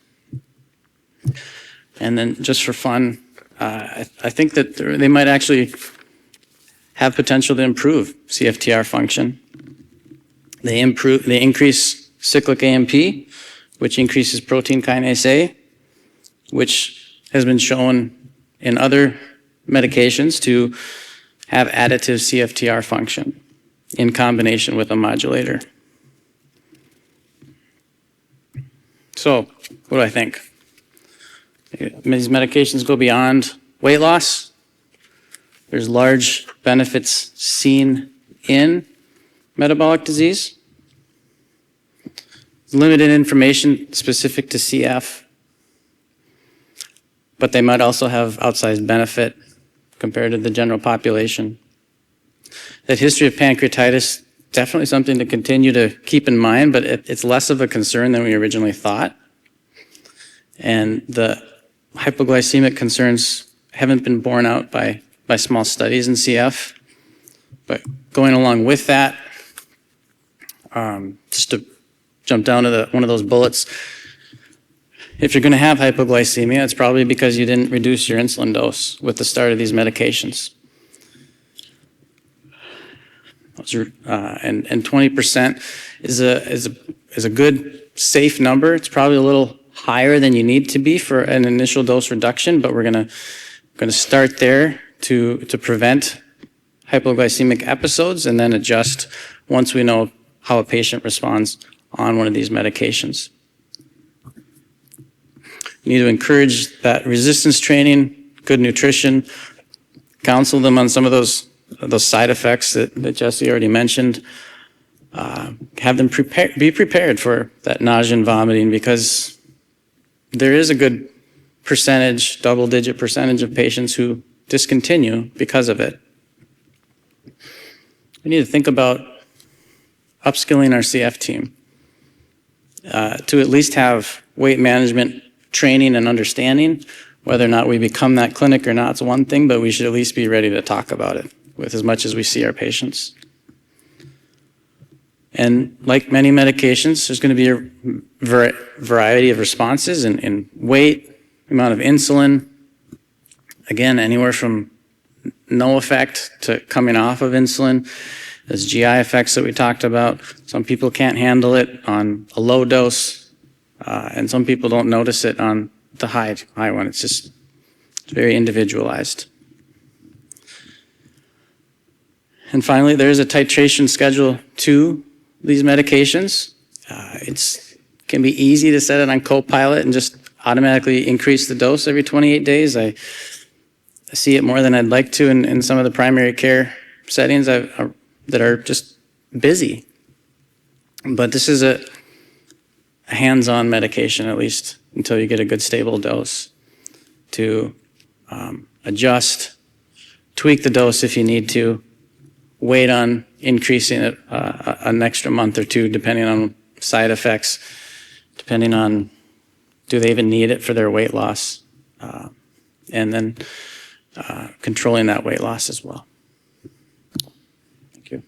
And then just for fun, I think that they might actually have potential to improve CFTR function. They increase cyclic AMP, which increases protein kinase A, which has been shown in other medications to have additive CFTR function in combination with a modulator. So, what do I think? These medications go beyond weight loss. There's large benefits seen in metabolic disease. Limited information specific to CF, but they might also have outsized benefit compared to the general population. That history of pancreatitis, definitely something to continue to keep in mind, but it's less of a concern than we originally thought. And the hypoglycemic concerns haven't been borne out by small studies in CF. But going along with that, just to jump down to one of those bullets, if you're going to have hypoglycemia, it's probably because you didn't reduce your insulin dose with the start of these medications. And 20% is a good, safe number. It's probably a little higher than you need to be for an initial dose reduction, but we're going to start there to prevent hypoglycemic episodes and then adjust once we know how a patient responds on one of these medications. You need to encourage that resistance training, good nutrition, counsel them on some of those side effects that Jesse already mentioned. Have them be prepared for that nausea and vomiting, because there is a good percentage, double-digit percentage of patients who discontinue because of it. We need to think about upskilling our CF team to at least have weight management training and understanding. Whether or not we become that clinic or not is one thing, but we should at least be ready to talk about it with as much as we see our patients. And like many medications, there's going to be a variety of responses in weight, amount of insulin. Again, anywhere from no effect to coming off of insulin. There's GI effects that we talked about. Some people can't handle it on a low dose, and some people don't notice it on the high one. It's very individualized. And finally, there is a titration schedule to these medications. It can be easy to set it on co-pilot and just automatically increase the dose every 28 days. I see it more than I'd like to in some of the primary care settings that are just busy. But this is a hands-on medication, at least until you get a good stable dose, to adjust, tweak the dose if you need to, wait on increasing it an extra month or two, depending on side effects, depending on do they even need it for their weight loss, and then controlling that weight loss as well. Thank you.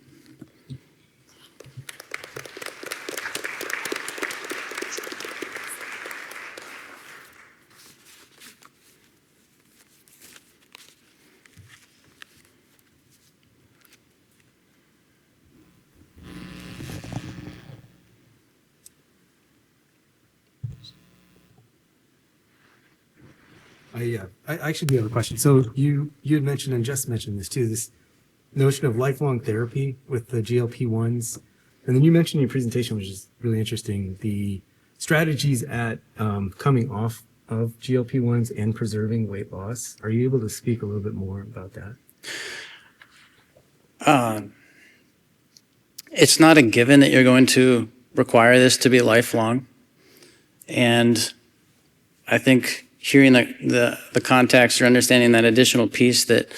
I actually do have a question. So you had mentioned, and just mentioned this too, this notion of lifelong therapy with the GLP-1s. And then you mentioned in your presentation, which is really interesting, the strategies at coming off of GLP-1s and preserving weight loss. Are you able to speak a little bit more about that? It's not a given that you're going to require this to be lifelong. And I think hearing the context or understanding that additional piece that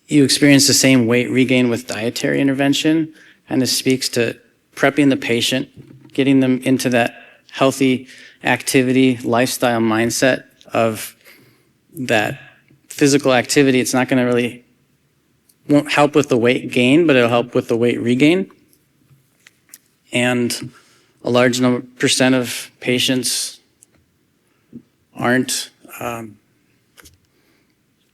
you experience the same weight regain with dietary intervention, and this speaks to prepping the patient, getting them into that healthy activity, lifestyle mindset of that physical activity. It's not going to really, won't help with the weight gain, but it'll help with the weight regain. And a large percent of patients aren't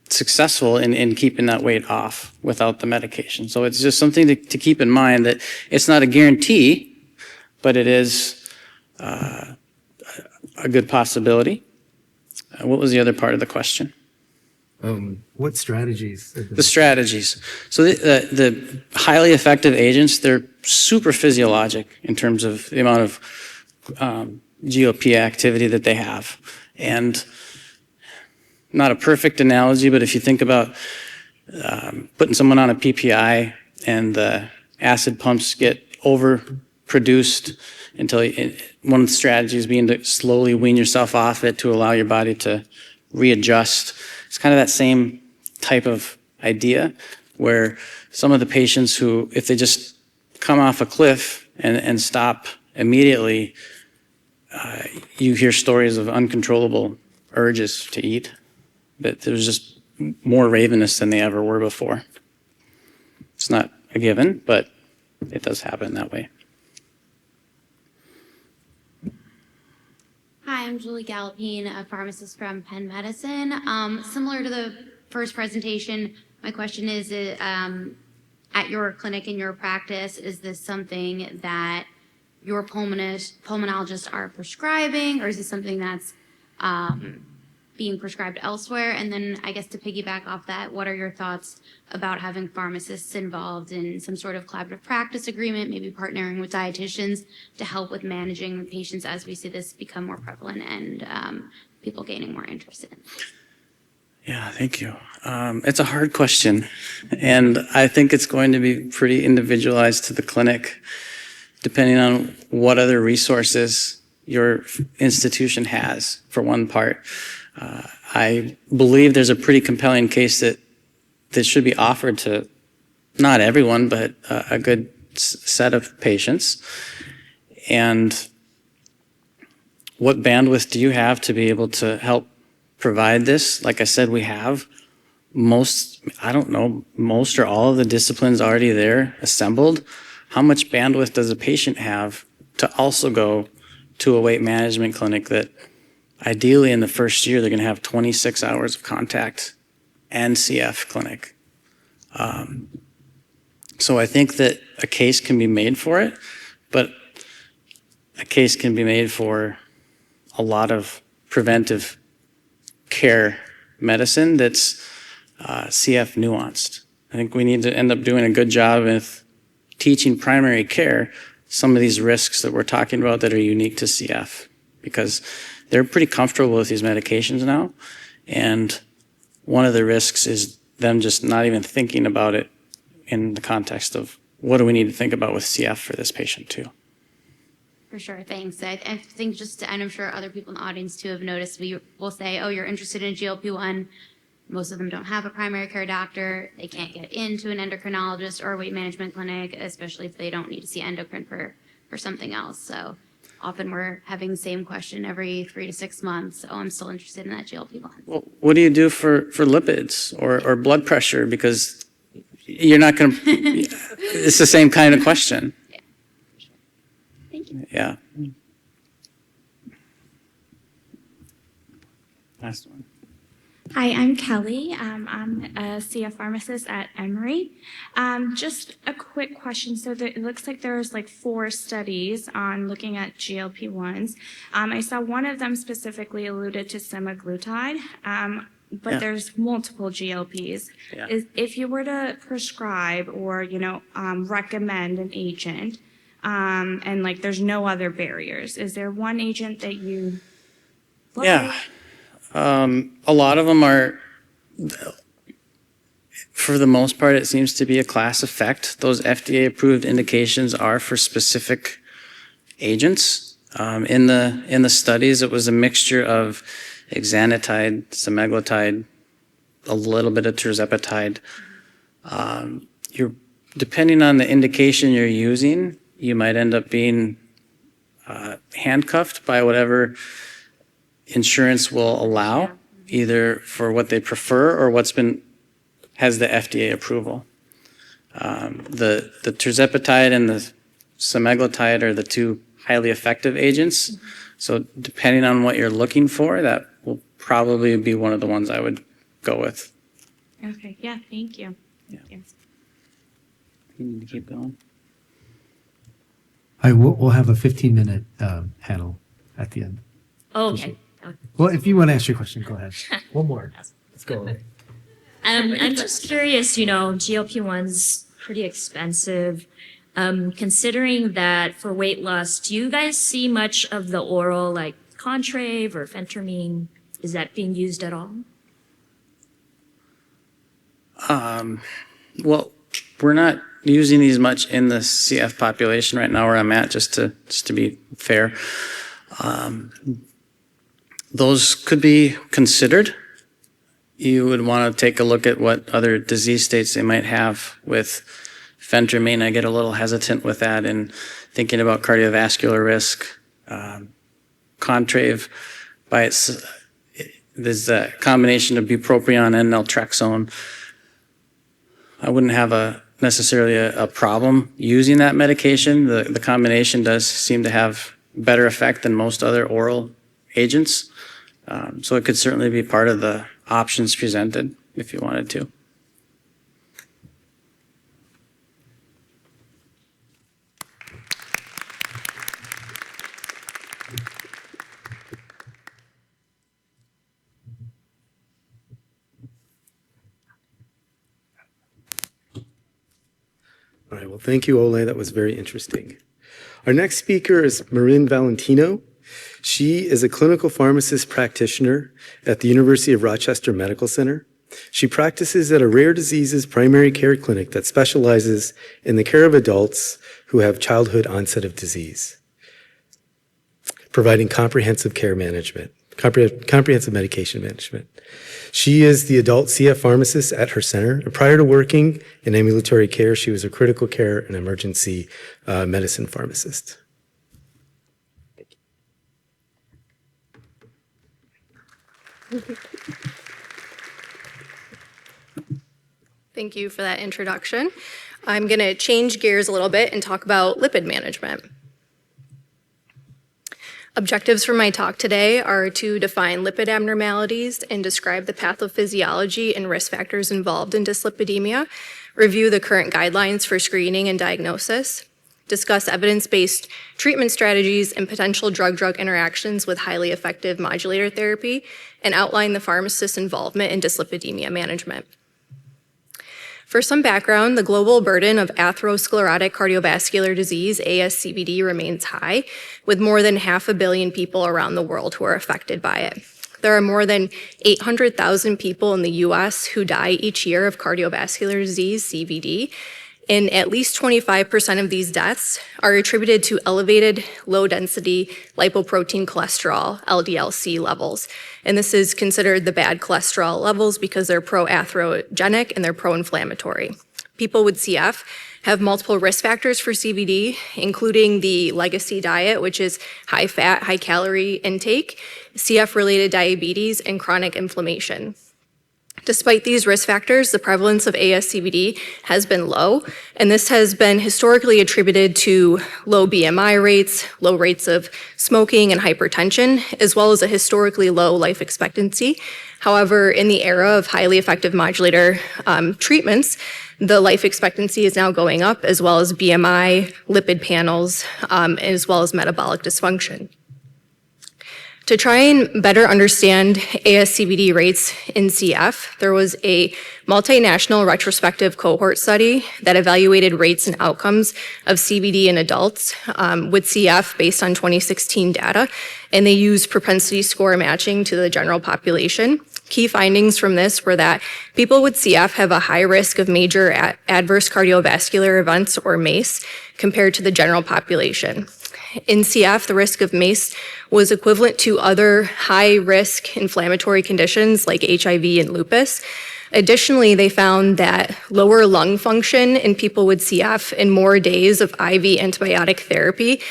successful in keeping that weight off without the medication. So it's just something to keep in mind that it's not a guarantee, but it is a good possibility. What was the other part of the question? What strategies? The strategies. So the highly effective agents, they're super physiologic in terms of the amount of GLP activity that they have. And not a perfect analogy, but if you think about putting someone on a PPI and the acid pumps get overproduced until one of the strategies being to slowly wean yourself off it to allow your body to readjust. It's kind of that same type of idea where some of the patients who, if they just come off a cliff and stop immediately, you hear stories of uncontrollable urges to eat, that there's just more ravenous than they ever were before. It's not a given, but it does happen that way. Hi, I'm Julie Gallopine, a pharmacist from Penn Medicine. Similar to the first presentation, my question is, at your clinic, in your practice, is this something that your pulmonologists are prescribing, or is this something that's being prescribed elsewhere? And then I guess to piggyback off that, what are your thoughts about having pharmacists involved in some sort of collaborative practice agreement, maybe partnering with dietitians to help with managing patients as we see this become more prevalent and people gaining more interest in it? Yeah, thank you. It's a hard question, and I think it's going to be pretty individualized to the clinic, depending on what other resources your institution has, for one part. I believe there's a pretty compelling case that this should be offered to not everyone, but a good set of patients. And what bandwidth do you have to be able to help provide this? Like I said, we have most or all of the disciplines already there assembled. How much bandwidth does a patient have to also go to a weight management clinic that ideally in the first year, they're going to have 26 hours of contact and CF clinic. So I think that a case can be made for it, but a case can be made for a lot of preventive care medicine that's CF nuanced. I think we need to end up doing a good job with teaching primary care some of these risks that we're talking about that are unique to CF, because they're pretty comfortable with these medications now. And one of the risks is them just not even thinking about it in the context of what do we need to think about with CF for this patient too. For sure, thanks. I think and I'm sure other people in the audience too have noticed, we will say, oh, you're interested in GLP-1. Most of them don't have a primary care doctor. They can't get into an endocrinologist or a weight management clinic, especially if they don't need to see endocrine for something else. So often we're having the same question every 3 to 6 months. Oh, I'm still interested in that GLP-1. Well, what do you do for lipids or blood pressure? Because you're not going to, it's the same kind of question. Yeah, for sure. Thank you. Yeah. Last one. Hi, I'm Kelly. I'm a CF pharmacist at Emory. Just a quick question. So it looks like there's like 4 studies on looking at GLP-1s. I saw one of them specifically alluded to semaglutide, but there's multiple GLPs. Yeah. If you were to prescribe or, recommend an agent, and like there's no other barriers, is there one agent that you look at? A lot of them are, for the most part, it seems to be a class effect. Those FDA-approved indications are for specific agents. In the studies, it was a mixture of exenatide, semaglutide, a little bit of tirzepatide. Depending on the indication you're using, you might end up being handcuffed by whatever insurance will allow, either for what they prefer or has the FDA approval. The tirzepatide and the semaglutide are the 2 highly effective agents. So depending on what you're looking for, that will probably be one of the ones I would go with. Okay, yeah, thank you. Yeah. Thank you. You need to keep going. We'll have a 15-minute panel at the end. Okay. Well, if you want to ask your question, go ahead. One more. Let's go. I'm just curious, GLP-1's pretty expensive. Considering that for weight loss, do you guys see much of the oral, like Contrave or phentermine? Is that being used at all? Well, we're not using these much in the CF population right now where I'm at, just to be fair. Those could be considered. You would want to take a look at what other disease states they might have with phentermine. I get a little hesitant with that in thinking about cardiovascular risk. Contrave, there's a combination of bupropion and naltrexone. I wouldn't have necessarily a problem using that medication. The combination does seem to have better effect than most other oral agents. So it could certainly be part of the options presented if you wanted to. All right, well, thank you, Ole. That was very interesting. Our next speaker is Marin Valentino. She is a clinical pharmacist practitioner at the University of Rochester Medical Center. She practices at a rare diseases primary care clinic that specializes in the care of adults who have childhood onset of disease, providing comprehensive care management, comprehensive medication management. She is the adult CF pharmacist at her center. And prior to working in ambulatory care, she was a critical care and emergency medicine pharmacist. Thank you for that introduction. I'm going to change gears a little bit and talk about lipid management. Objectives for my talk today are to define lipid abnormalities and describe the pathophysiology and risk factors involved in dyslipidemia, review the current guidelines for screening and diagnosis, discuss evidence-based treatment strategies and potential drug-drug interactions with highly effective modulator therapy, and outline the pharmacist's involvement in dyslipidemia management. For some background, the global burden of atherosclerotic cardiovascular disease, ASCVD, remains high, with more than 500 million people around the world who are affected by it. There are more than 800,000 people in the US who die each year of cardiovascular disease, CVD, and at least 25% of these deaths are attributed to elevated low-density lipoprotein cholesterol, LDL-C levels. And this is considered the bad cholesterol levels because they're pro-atherogenic and they're pro-inflammatory. People with CF have multiple risk factors for CVD, including the legacy diet, which is high fat, high calorie intake, CF-related diabetes, and chronic inflammation. Despite these risk factors, the prevalence of ASCVD has been low, and this has been historically attributed to low BMI rates, low rates of smoking and hypertension, as well as a historically low life expectancy. However, in the era of highly effective modulator treatments, the life expectancy is now going up, as well as BMI, lipid panels, as well as metabolic dysfunction. To try and better understand ASCVD rates in CF, there was a multinational retrospective cohort study that evaluated rates and outcomes of CVD in adults with CF based on 2016 data, and they used propensity score matching to the general population. Key findings from this were that people with CF have a high risk of major adverse cardiovascular events, or MACE, compared to the general population. In CF, the risk of MACE was equivalent to other high-risk inflammatory conditions like HIV and lupus. Additionally, they found that lower lung function in people with CF and more days of IV antibiotic therapy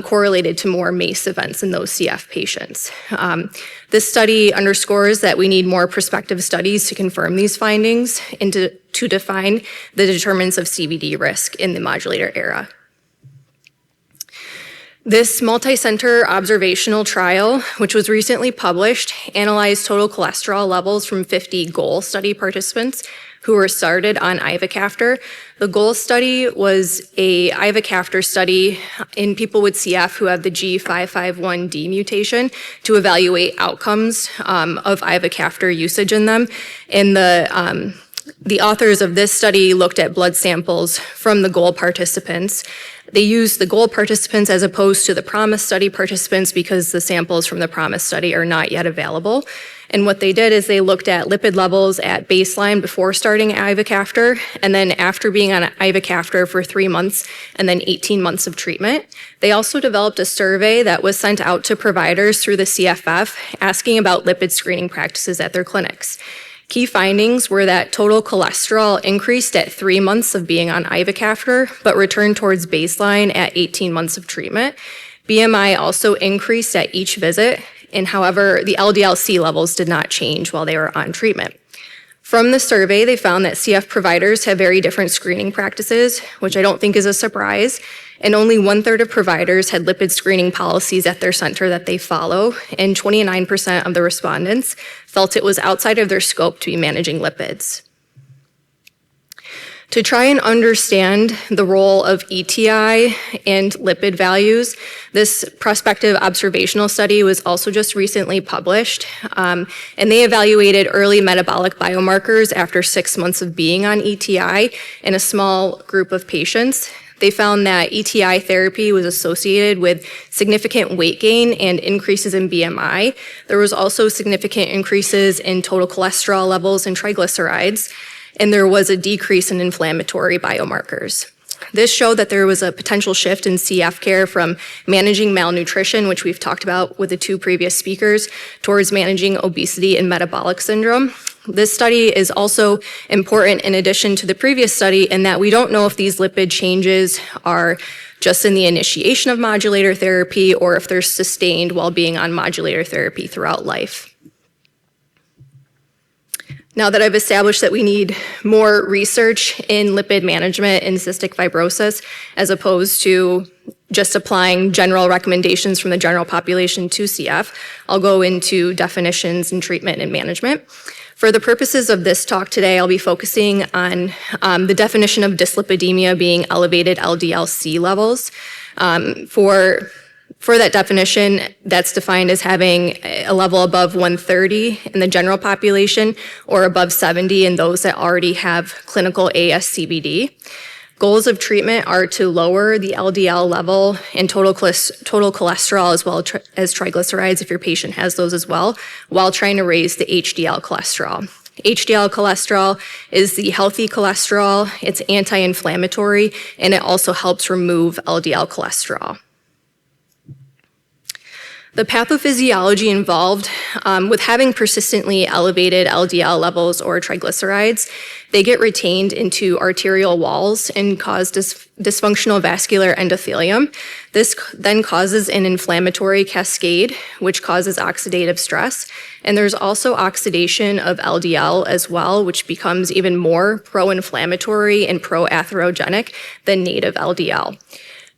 correlated to more MACE events in those CF patients. This study underscores that we need more prospective studies to confirm these findings and to define the determinants of CVD risk in the modulator era. This multi-center observational trial, which was recently published, analyzed total cholesterol levels from 50 GOAL study participants who were started on ivacaftor. The GOAL study was a ivacaftor study in people with CF who have the G551D mutation to evaluate outcomes of ivacaftor usage in them. And the authors of this study looked at blood samples from the GOAL participants. They used the GOAL participants as opposed to the PROMISE study participants because the samples from the PROMISE study are not yet available. And what they did is they looked at lipid levels at baseline before starting ivacaftor, and then after being on ivacaftor for 3 months, and then 18 months of treatment. They also developed a survey that was sent out to providers through the CFF asking about lipid screening practices at their clinics. Key findings were that total cholesterol increased at 3 months of being on ivacaftor, but returned towards baseline at 18 months of treatment. BMI also increased at each visit, and however, the LDL-C levels did not change while they were on treatment. From the survey, they found that CF providers have very different screening practices, which I don't think is a surprise, and only 1/3 of providers had lipid screening policies at their center that they follow, and 29% of the respondents felt it was outside of their scope to be managing lipids. To try and understand the role of ETI and lipid values, this prospective observational study was also just recently published, and they evaluated early metabolic biomarkers after 6 months of being on ETI in a small group of patients. They found that ETI therapy was associated with significant weight gain and increases in BMI. There was also significant increases in total cholesterol levels and triglycerides, and there was a decrease in inflammatory biomarkers. This showed that there was a potential shift in CF care from managing malnutrition, which we've talked about with the 2 previous speakers, towards managing obesity and metabolic syndrome. This study is also important in addition to the previous study in that we don't know if these lipid changes are just in the initiation of modulator therapy or if they're sustained while being on modulator therapy throughout life. Now that I've established that we need more research in lipid management in cystic fibrosis, as opposed to just applying general recommendations from the general population to CF, I'll go into definitions and treatment and management. For the purposes of this talk today, I'll be focusing on the definition of dyslipidemia being elevated LDL-C levels. For that definition, that's defined as having a level above 130 in the general population or above 70 in those that already have clinical ASCVD. Goals of treatment are to lower the LDL level and total cholesterol as well as triglycerides if your patient has those as well, while trying to raise the HDL cholesterol. HDL cholesterol is the healthy cholesterol, it's anti-inflammatory, and it also helps remove LDL cholesterol. The pathophysiology involved with having persistently elevated LDL levels or triglycerides, they get retained into arterial walls and cause dysfunctional vascular endothelium. This then causes an inflammatory cascade, which causes oxidative stress. And there's also oxidation of LDL as well, which becomes even more pro-inflammatory and pro-atherogenic than native LDL.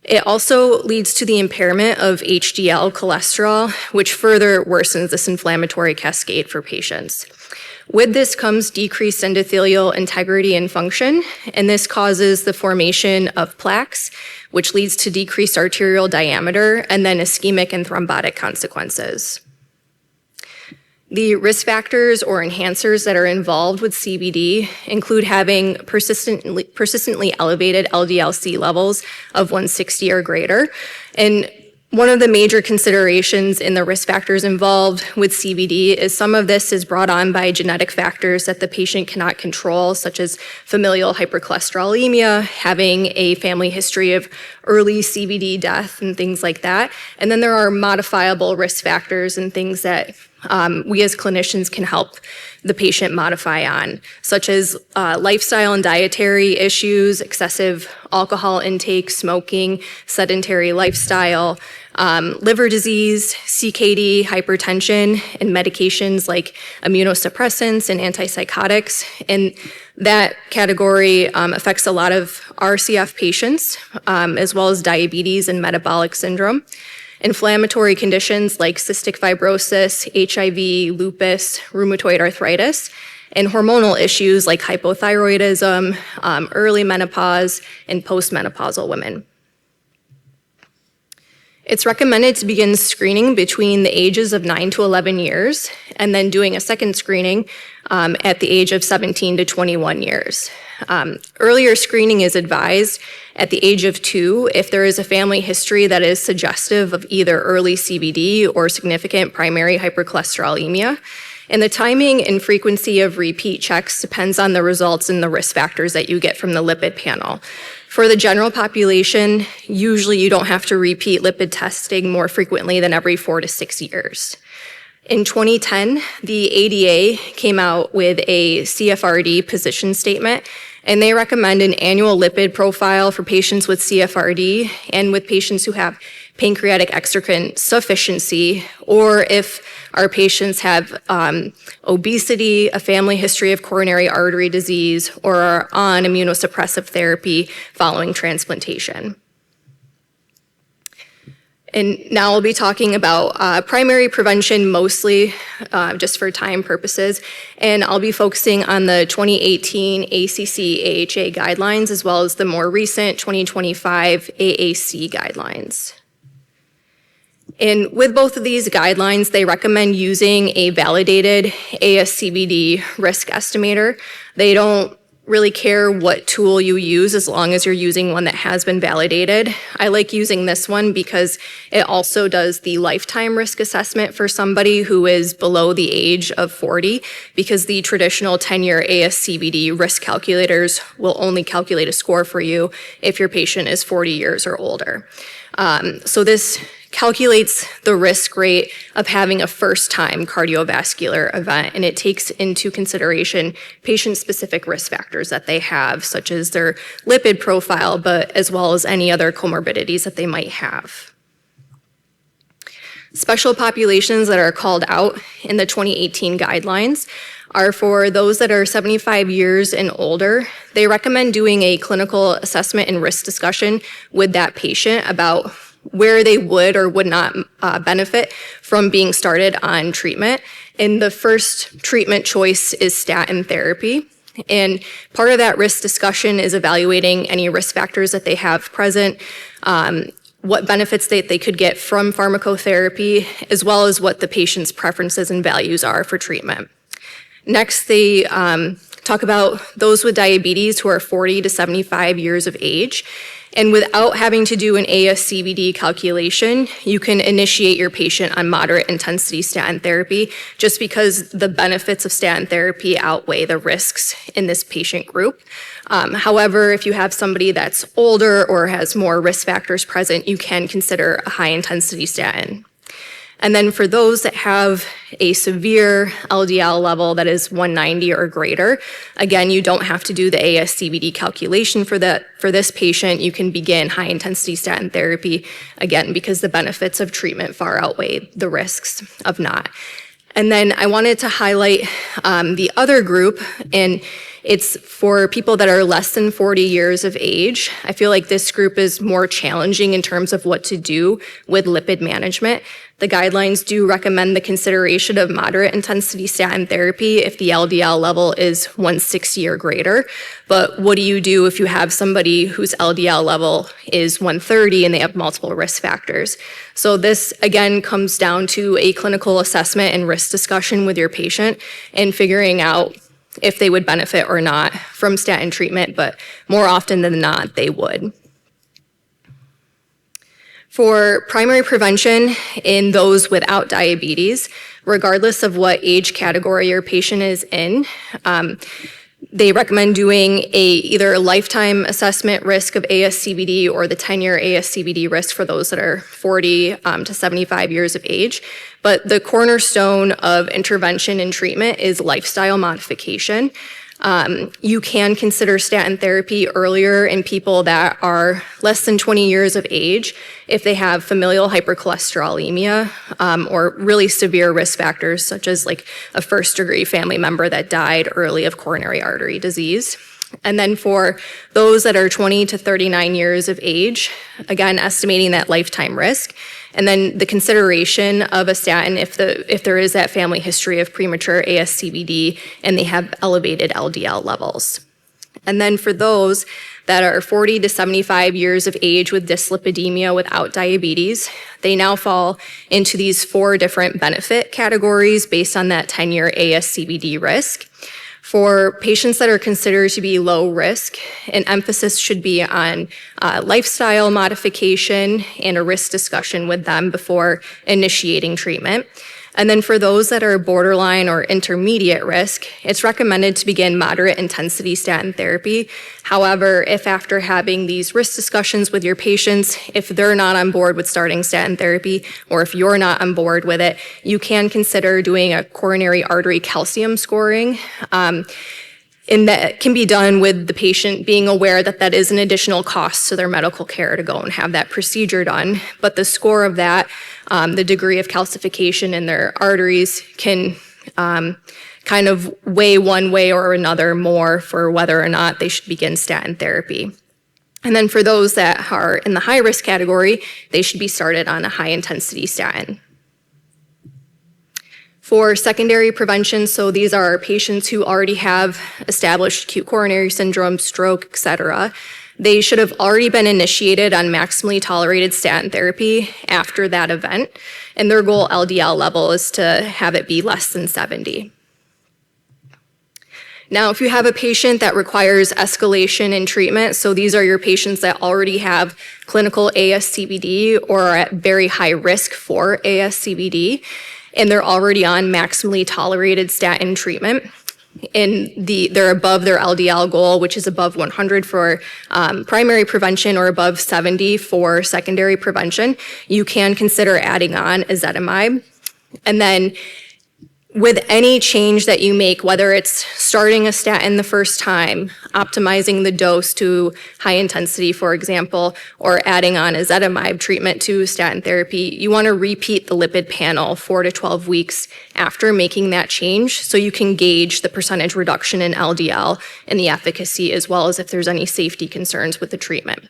It also leads to the impairment of HDL cholesterol, which further worsens this inflammatory cascade for patients. With this comes decreased endothelial integrity and function, and this causes the formation of plaques, which leads to decreased arterial diameter and then ischemic and thrombotic consequences. The risk factors or enhancers that are involved with CVD include having persistently elevated LDL-C levels of 160 or greater. And one of the major considerations in the risk factors involved with CVD is some of this is brought on by genetic factors that the patient cannot control, such as familial hypercholesterolemia, having a family history of early CVD death and things like that. And then there are modifiable risk factors and things that we as clinicians can help the patient modify on, such as lifestyle and dietary issues, excessive alcohol intake, smoking, sedentary lifestyle, liver disease, CKD, hypertension, and medications like immunosuppressants and antipsychotics. And that category affects a lot of RCF patients, as well as diabetes and metabolic syndrome. Inflammatory conditions like cystic fibrosis, HIV, lupus, rheumatoid arthritis, and hormonal issues like hypothyroidism, early menopause, and postmenopausal women. It's recommended to begin screening between the ages of 9 to 11 years, and then doing a second screening at the age of 17 to 21 years. Earlier screening is advised at the age of 2 if there is a family history that is suggestive of either early CVD or significant primary hypercholesterolemia. And the timing and frequency of repeat checks depends on the results and the risk factors that you get from the lipid panel. For the general population, usually you don't have to repeat lipid testing more frequently than every 4 to 6 years. In 2010, the ADA came out with a CFRD position statement, and they recommend an annual lipid profile for patients with CFRD and with patients who have pancreatic exocrine sufficiency, or if our patients have obesity, a family history of coronary artery disease, or are on immunosuppressive therapy following transplantation. And now I'll be talking about primary prevention mostly, just for time purposes, and I'll be focusing on the 2018 ACC-AHA guidelines as well as the more recent 2025 AAC guidelines. And with both of these guidelines, they recommend using a validated ASCVD risk estimator. They don't really care what tool you use as long as you're using one that has been validated. I like using this one because it also does the lifetime risk assessment for somebody who is below the age of 40, because the traditional 10-year ASCVD risk calculators will only calculate a score for you if your patient is 40 years or older. So this calculates the risk rate of having a first-time cardiovascular event, and it takes into consideration patient-specific risk factors that they have, such as their lipid profile, but as well as any other comorbidities that they might have. Special populations that are called out in the 2018 guidelines are for those that are 75 years and older. They recommend doing a clinical assessment and risk discussion with that patient about where they would or would not benefit from being started on treatment. And the first treatment choice is statin therapy. And part of that risk discussion is evaluating any risk factors that they have present, what benefits they could get from pharmacotherapy, as well as what the patient's preferences and values are for treatment. Next, they talk about those with diabetes who are 40 to 75 years of age. And without having to do an ASCVD calculation, you can initiate your patient on moderate intensity statin therapy just because the benefits of statin therapy outweigh the risks in this patient group. However, if you have somebody that's older or has more risk factors present, you can consider a high intensity statin. And then for those that have a severe LDL level that is 190 or greater, again, you don't have to do the ASCVD calculation for this patient. You can begin high intensity statin therapy, again, because the benefits of treatment far outweigh the risks of not. And then I wanted to highlight the other group, and it's for people that are less than 40 years of age. I feel like this group is more challenging in terms of what to do with lipid management. The guidelines do recommend the consideration of moderate intensity statin therapy if the LDL level is 160 or greater. But what do you do if you have somebody whose LDL level is 130 and they have multiple risk factors? So this, again, comes down to a clinical assessment and risk discussion with your patient and figuring out if they would benefit or not from statin treatment, but more often than not, they would. For primary prevention in those without diabetes, regardless of what age category your patient is in, they recommend doing either a lifetime assessment risk of ASCVD or the 10-year ASCVD risk for those that are 40 to 75 years of age. But the cornerstone of intervention and treatment is lifestyle modification. You can consider statin therapy earlier in people that are less than 20 years of age if they have familial hypercholesterolemia or really severe risk factors such as like a first-degree family member that died early of coronary artery disease. And then for those that are 20 to 39 years of age, again, estimating that lifetime risk. And then the consideration of a statin if there is that family history of premature ASCVD and they have elevated LDL levels. And then for those that are 40 to 75 years of age with dyslipidemia without diabetes, they now fall into these 4 different benefit categories based on that 10-year ASCVD risk. For patients that are considered to be low risk, an emphasis should be on lifestyle modification and a risk discussion with them before initiating treatment. And then for those that are borderline or intermediate risk, it's recommended to begin moderate intensity statin therapy. However, if after having these risk discussions with your patients, if they're not on board with starting statin therapy, or if you're not on board with it, you can consider doing a coronary artery calcium scoring. And that can be done with the patient being aware that that is an additional cost to their medical care to go and have that procedure done. But the score of that, the degree of calcification in their arteries can kind of weigh one way or another more for whether or not they should begin statin therapy. And then for those that are in the high risk category, they should be started on a high intensity statin. For secondary prevention, so these are patients who already have established acute coronary syndrome, stroke, et cetera. They should have already been initiated on maximally tolerated statin therapy after that event, and their goal LDL level is to have it be less than 70. Now, if you have a patient that requires escalation in treatment, so these are your patients that already have clinical ASCVD or are at very high risk for ASCVD, and they're already on maximally tolerated statin treatment, and they're above their LDL goal, which is above 100 for primary prevention or above 70 for secondary prevention, you can consider adding on ezetimibe. And then with any change that you make, whether it's starting a statin the first time, optimizing the dose to high intensity, for example, or adding on ezetimibe treatment to statin therapy, you want to repeat the lipid panel 4 to 12 weeks after making that change so you can gauge the percentage reduction in LDL and the efficacy, as well as if there's any safety concerns with the treatment.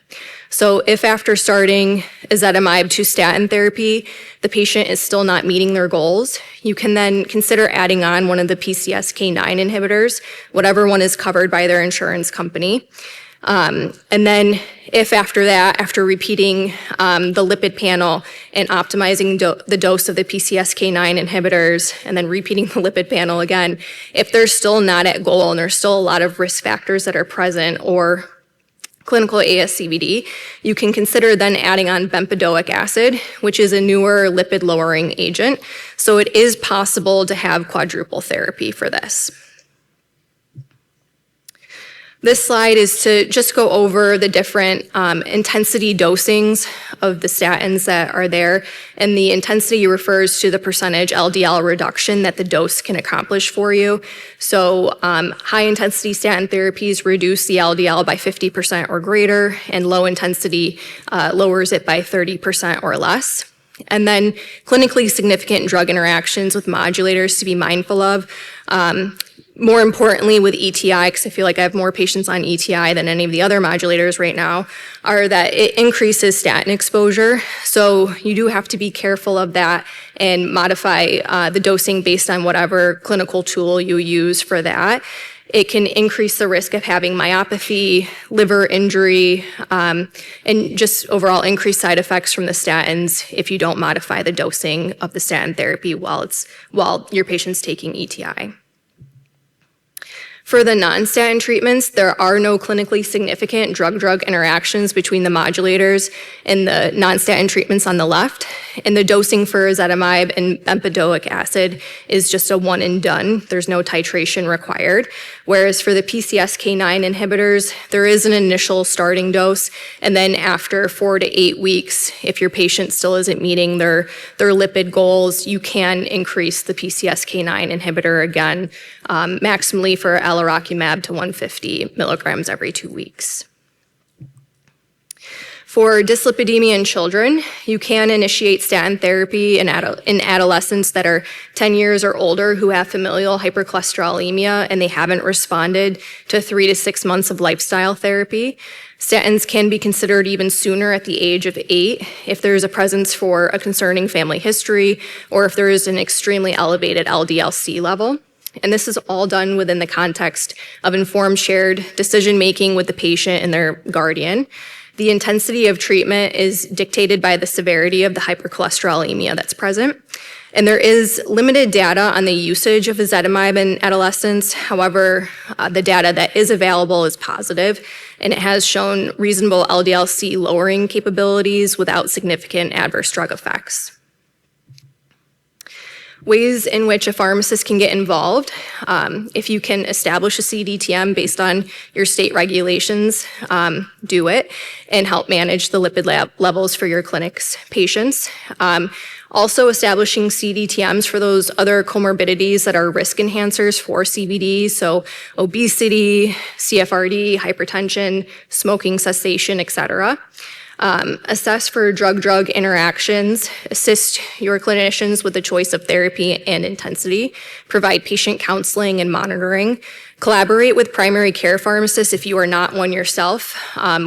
So if after starting ezetimibe to statin therapy, the patient is still not meeting their goals, you can then consider adding on one of the PCSK9 inhibitors, whatever one is covered by their insurance company. And then if after that, after repeating the lipid panel and optimizing the dose of the PCSK9 inhibitors and then repeating the lipid panel again, if they're still not at goal and there's still a lot of risk factors that are present or clinical ASCVD, you can consider then adding on bempedoic acid, which is a newer lipid-lowering agent. So it is possible to have quadruple therapy for this. This slide is to just go over the different intensity dosings of the statins that are there. And the intensity refers to the percentage LDL reduction that the dose can accomplish for you. So high intensity statin therapies reduce the LDL by 50% or greater, and low intensity lowers it by 30% or less. And then clinically significant drug interactions with modulators to be mindful of. More importantly with ETI, because I feel like I have more patients on ETI than any of the other modulators right now, are that it increases statin exposure. So you do have to be careful of that and modify the dosing based on whatever clinical tool you use for that. It can increase the risk of having myopathy, liver injury, and just overall increased side effects from the statins if you don't modify the dosing of the statin therapy while your patient's taking ETI. For the non-statin treatments, there are no clinically significant drug-drug interactions between the modulators and the non-statin treatments on the left. And the dosing for ezetimibe and bempedoic acid is just a one and done. There's no titration required. Whereas for the PCSK9 inhibitors, there is an initial starting dose. And then after 4 to 8 weeks, if your patient still isn't meeting their lipid goals, you can increase the PCSK9 inhibitor again, maximally for alirocumab to 150 milligrams every 2 weeks. For dyslipidemia in children, you can initiate statin therapy in adolescents that are 10 years or older who have familial hypercholesterolemia and they haven't responded to 3 to 6 months of lifestyle therapy. Statins can be considered even sooner at the age of 8 if there is a presence for a concerning family history or if there is an extremely elevated LDL-C level. And this is all done within the context of informed shared decision-making with the patient and their guardian. The intensity of treatment is dictated by the severity of the hypercholesterolemia that's present. And there is limited data on the usage of ezetimibe in adolescents. However, the data that is available is positive, and it has shown reasonable LDL-C lowering capabilities without significant adverse drug effects. Ways in which a pharmacist can get involved. If you can establish a CDTM based on your state regulations, do it and help manage the lipid levels for your clinic's patients. Also establishing CDTMs for those other comorbidities that are risk enhancers for CVD, so obesity, CFRD, hypertension, smoking cessation, et cetera. Assess for drug-drug interactions, assist your clinicians with the choice of therapy and intensity, provide patient counseling and monitoring, collaborate with primary care pharmacists if you are not one yourself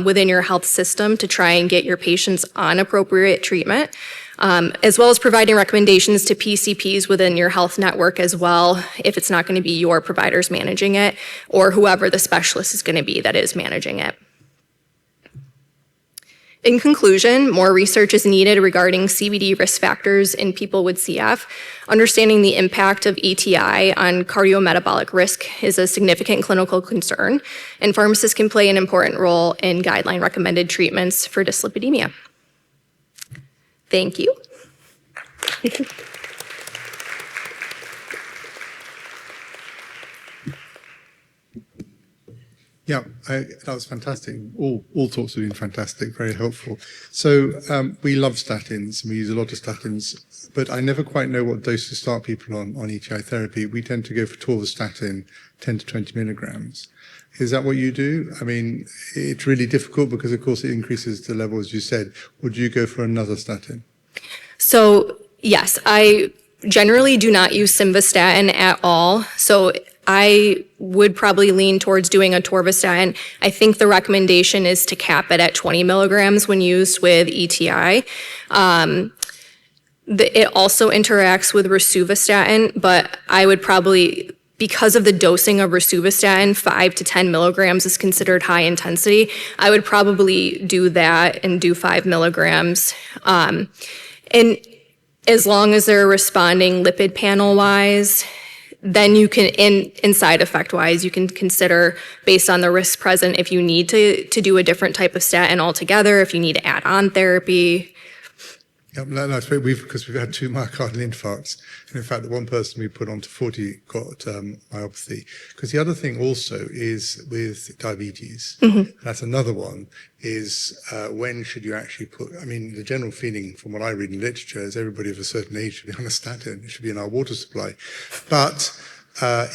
within your health system to try and get your patients on appropriate treatment, as well as providing recommendations to PCPs within your health network as well if it's not going to be your providers managing it or whoever the specialist is going to be that is managing it. In conclusion, more research is needed regarding CVD risk factors in people with CF. Understanding the impact of ETI on cardiometabolic risk is a significant clinical concern, and pharmacists can play an important role in guideline-recommended treatments for dyslipidemia. Thank you. Yeah, that was fantastic. All talks have been fantastic, very helpful. So we love statins, and we use a lot of statins, but I never quite know what dose to start people on ETI therapy. We tend to go for torvastatin, 10 to 20 milligrams. Is that what you do? I mean, it's really difficult because, of course, it increases the level, as you said. Would you go for another statin? So, yes, I generally do not use simvastatin at all. So I would probably lean towards doing a torvastatin. I think the recommendation is to cap it at 20 milligrams when used with ETI. It also interacts with rosuvastatin, but I would probably, because of the dosing of rosuvastatin, 5 to 10 milligrams is considered high intensity. I would probably do that and do 5 milligrams. And as long as they're responding lipid panel-wise, then you can, in side effect-wise, you can consider, based on the risk present, if you need to do a different type of statin altogether, if you need to add on therapy. Yeah, no, because we've had 2 myocardial infarcts. And in fact, the one person we put onto 40 got myopathy. Because the other thing also is with diabetes. Mm-hmm. That's another one, is when should you actually put, I mean, the general feeling from what I read in literature is everybody of a certain age should be on a statin. It should be in our water supply. But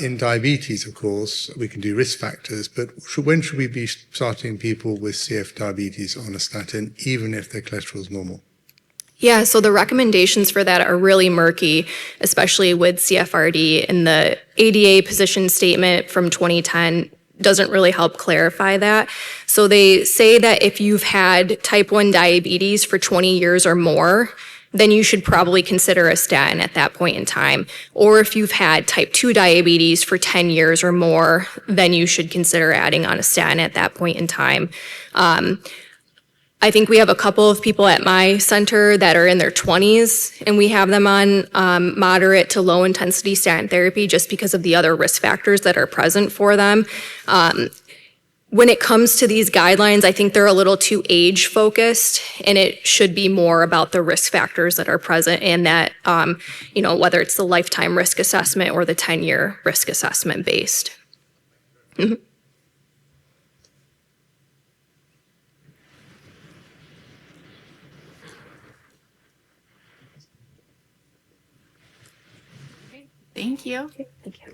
in diabetes, of course, we can do risk factors, but when should we be starting people with CF diabetes on a statin, even if their cholesterol is normal? Yeah, so the recommendations for that are really murky, especially with CFRD, and the ADA position statement from 2010 doesn't really help clarify that. So they say that if you've had type 1 diabetes for 20 years or more, then you should probably consider a statin at that point in time. Or if you've had type 2 diabetes for 10 years or more, then you should consider adding on a statin at that point in time. I think we have a couple of people at my center that are in their 20s, and we have them on moderate to low intensity statin therapy just because of the other risk factors that are present for them. When it comes to these guidelines, I think they're a little too age focused, and it should be more about the risk factors that are present, and that, whether it's the lifetime risk assessment or the 10-year risk assessment based. Mm-hmm. Thank you. Okay, thank you.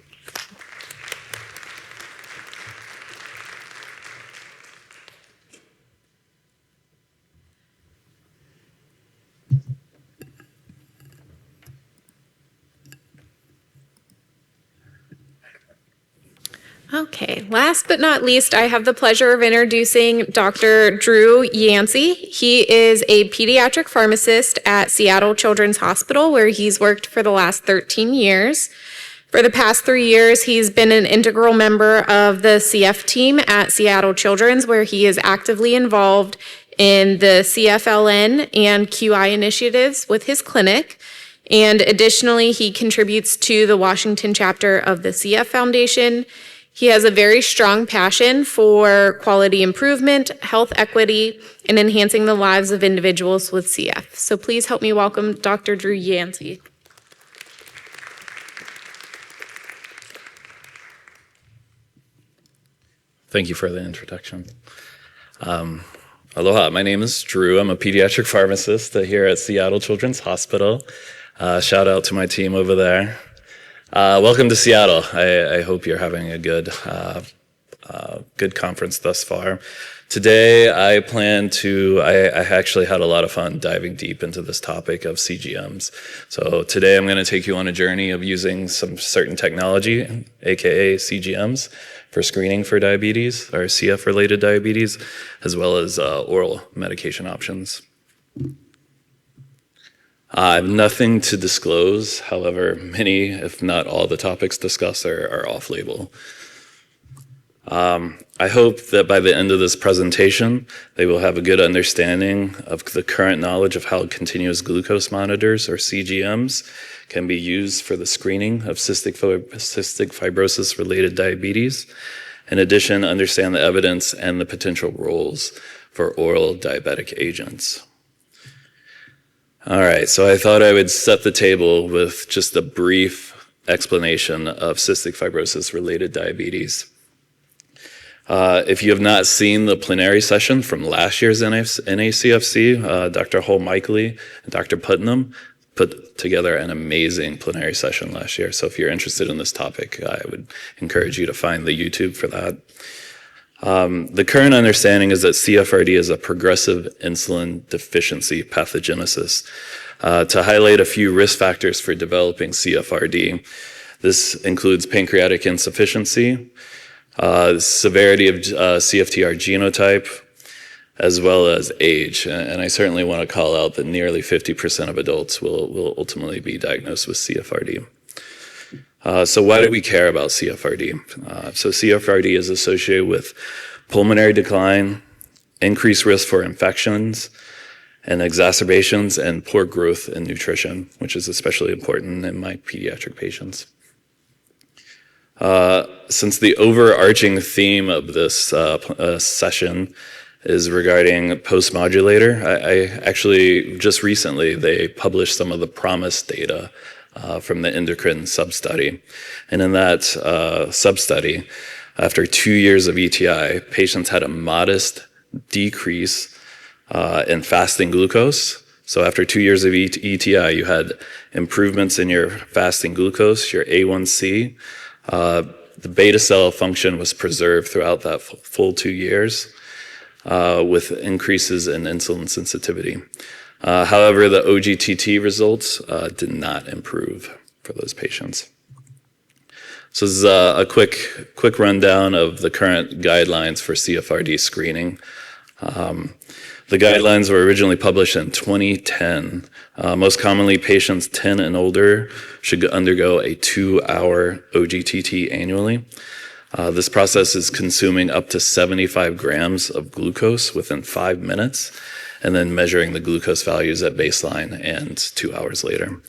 Okay, last but not least, I have the pleasure of introducing Dr. Drew Yancey. He is a pediatric pharmacist at Seattle Children's Hospital, where he's worked for the last 13 years. For the past 3 years, he's been an integral member of the CF team at Seattle Children's, where he is actively involved in the CFLN and QI initiatives with his clinic. And additionally, he contributes to the Washington chapter of the CF Foundation. He has a very strong passion for quality improvement, health equity, and enhancing the lives of individuals with CF. So please help me welcome Dr. Drew Yancey. Thank you for the introduction. Aloha, my name is Drew. I'm a pediatric pharmacist here at Seattle Children's Hospital. Shout out to my team over there. Welcome to Seattle. I hope you're having a good conference thus far. Today, I actually had a lot of fun diving deep into this topic of CGMs. So today I'm going to take you on a journey of using some certain technology, aka CGMs, for screening for diabetes or CF-related diabetes, as well as oral medication options. I have nothing to disclose. However, many, if not all, the topics discussed are off-label. I hope that by the end of this presentation, they will have a good understanding of the current knowledge of how continuous glucose monitors, or CGMs, can be used for the screening of cystic fibrosis-related diabetes. In addition, understand the evidence and the potential roles for oral diabetic agents. All right, so I thought I would set the table with just a brief explanation of cystic fibrosis-related diabetes. If you have not seen the plenary session from last year's NACFC, Dr. Holmichaely and Dr. Putnam put together an amazing plenary session last year. So if you're interested in this topic, I would encourage you to find the YouTube for that. The current understanding is that CFRD is a progressive insulin deficiency pathogenesis. To highlight a few risk factors for developing CFRD, this includes pancreatic insufficiency, severity of CFTR genotype, as well as age. And I certainly want to call out that nearly 50% of adults will ultimately be diagnosed with CFRD. So why do we care about CFRD? So CFRD is associated with pulmonary decline, increased risk for infections and exacerbations, and poor growth in nutrition, which is especially important in my pediatric patients. Since the overarching theme of this session is regarding post-modulator, I actually, just recently, they published some of the PROMISE data from the endocrine sub-study. And in that sub-study, after 2 years of ETI, patients had a modest decrease in fasting glucose. So after 2 years of ETI, you had improvements in your fasting glucose, your A1C. The beta cell function was preserved throughout that full 2 years with increases in insulin sensitivity. However, the OGTT results did not improve for those patients. So this is a quick rundown of the current guidelines for CFRD screening. The guidelines were originally published in 2010. Most commonly, patients 10 and older should undergo a 2-hour OGTT annually. This process is consuming up to 75 grams of glucose within 5 minutes, and then measuring the glucose values at baseline and 2 hours later.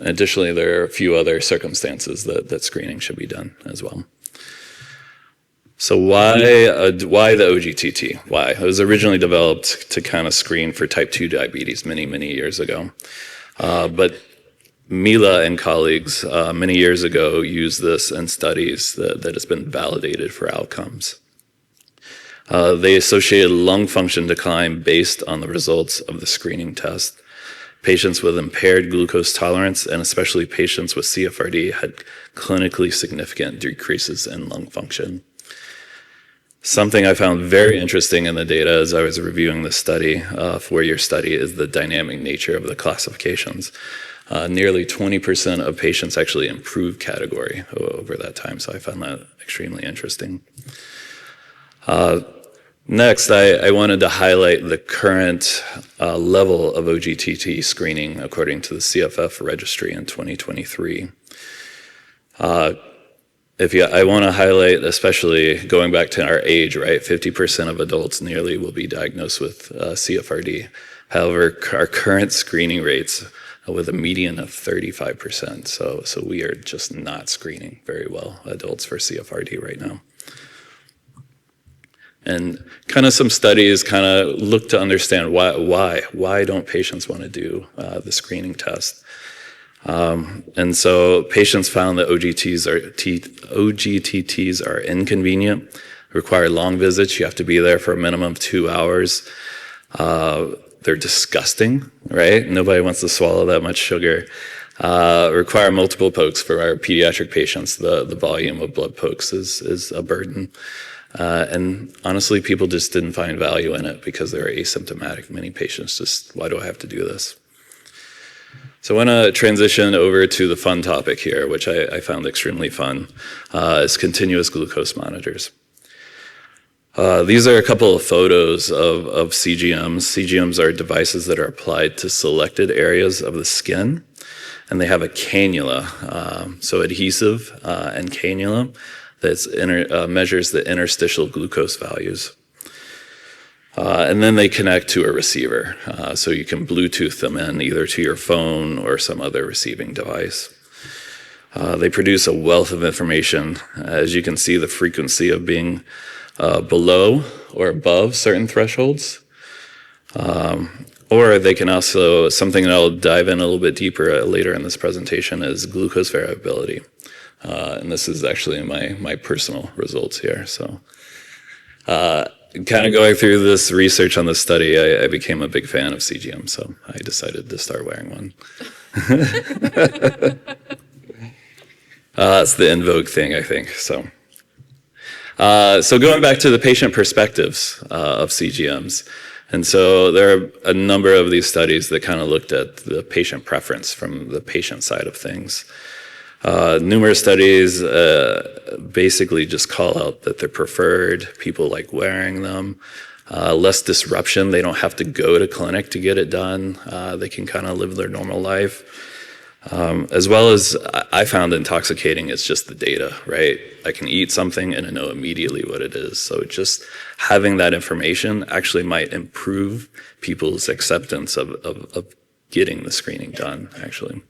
Additionally, there are a few other circumstances that screening should be done as well. So why the OGTT? Why? It was originally developed to kind of screen for type 2 diabetes many years ago. But Mila and colleagues many years ago used this in studies that has been validated for outcomes. They associated lung function decline based on the results of the screening test. Patients with impaired glucose tolerance, and especially patients with CFRD, had clinically significant decreases in lung function. Something I found very interesting in the data as I was reviewing the study, 4-year study, is the dynamic nature of the classifications. Nearly 20% of patients actually improved category over that time, so I found that extremely interesting. Next, I wanted to highlight the current level of OGTT screening according to the CFF registry in 2023. I want to highlight, especially going back to our age, right? 50% of adults nearly will be diagnosed with CFRD. However, our current screening rates with a median of 35%. So we are just not screening very well adults for CFRD right now. And kind of some studies kind of look to understand why don't patients want to do the screening test. And so patients found that OGTTs are inconvenient, require long visits. You have to be there for a minimum of 2 hours. They're disgusting, right? Nobody wants to swallow that much sugar. Require multiple pokes for our pediatric patients. The volume of blood pokes is a burden. And honestly, people just didn't find value in it because they're asymptomatic. Many patients just, why do I have to do this? So I want to transition over to the fun topic here, which I found extremely fun, is continuous glucose monitors. These are a couple of photos of CGMs. CGMs are devices that are applied to selected areas of the skin, and they have a cannula, so adhesive and cannula that measures the interstitial glucose values. And then they connect to a receiver, so you can Bluetooth them in either to your phone or some other receiving device. They produce a wealth of information. As you can see, the frequency of being below or above certain thresholds. Or they can also, something that I'll dive in a little bit deeper later in this presentation, is glucose variability. And this is actually my personal results here. So kind of going through this research on this study, I became a big fan of CGM, so I decided to start wearing one. It's the in vogue thing, I think. So going back to the patient perspectives of CGMs. And so there are a number of these studies that kind of looked at the patient preference from the patient side of things. Numerous studies basically just call out that they're preferred, people like wearing them, less disruption, they don't have to go to clinic to get it done, they can kind of live their normal life. As well as I found intoxicating is just the data, right? I can eat something and I know immediately what it is. So just having that information actually might improve people's acceptance of getting the screening done, actually.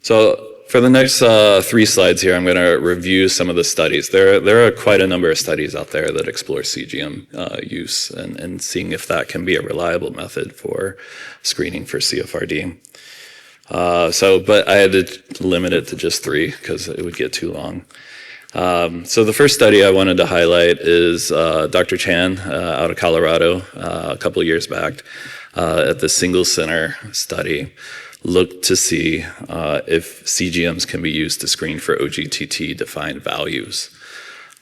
So for the next 3 slides here, I'm going to review some of the studies. There are quite a number of studies out there that explore CGM use and seeing if that can be a reliable method for screening for CFRD. But I had to limit it to just 3 because it would get too long. So the first study I wanted to highlight is Dr. Chan out of Colorado a couple of years back at the single center study. Looked to see if CGMs can be used to screen for OGTT-defined values.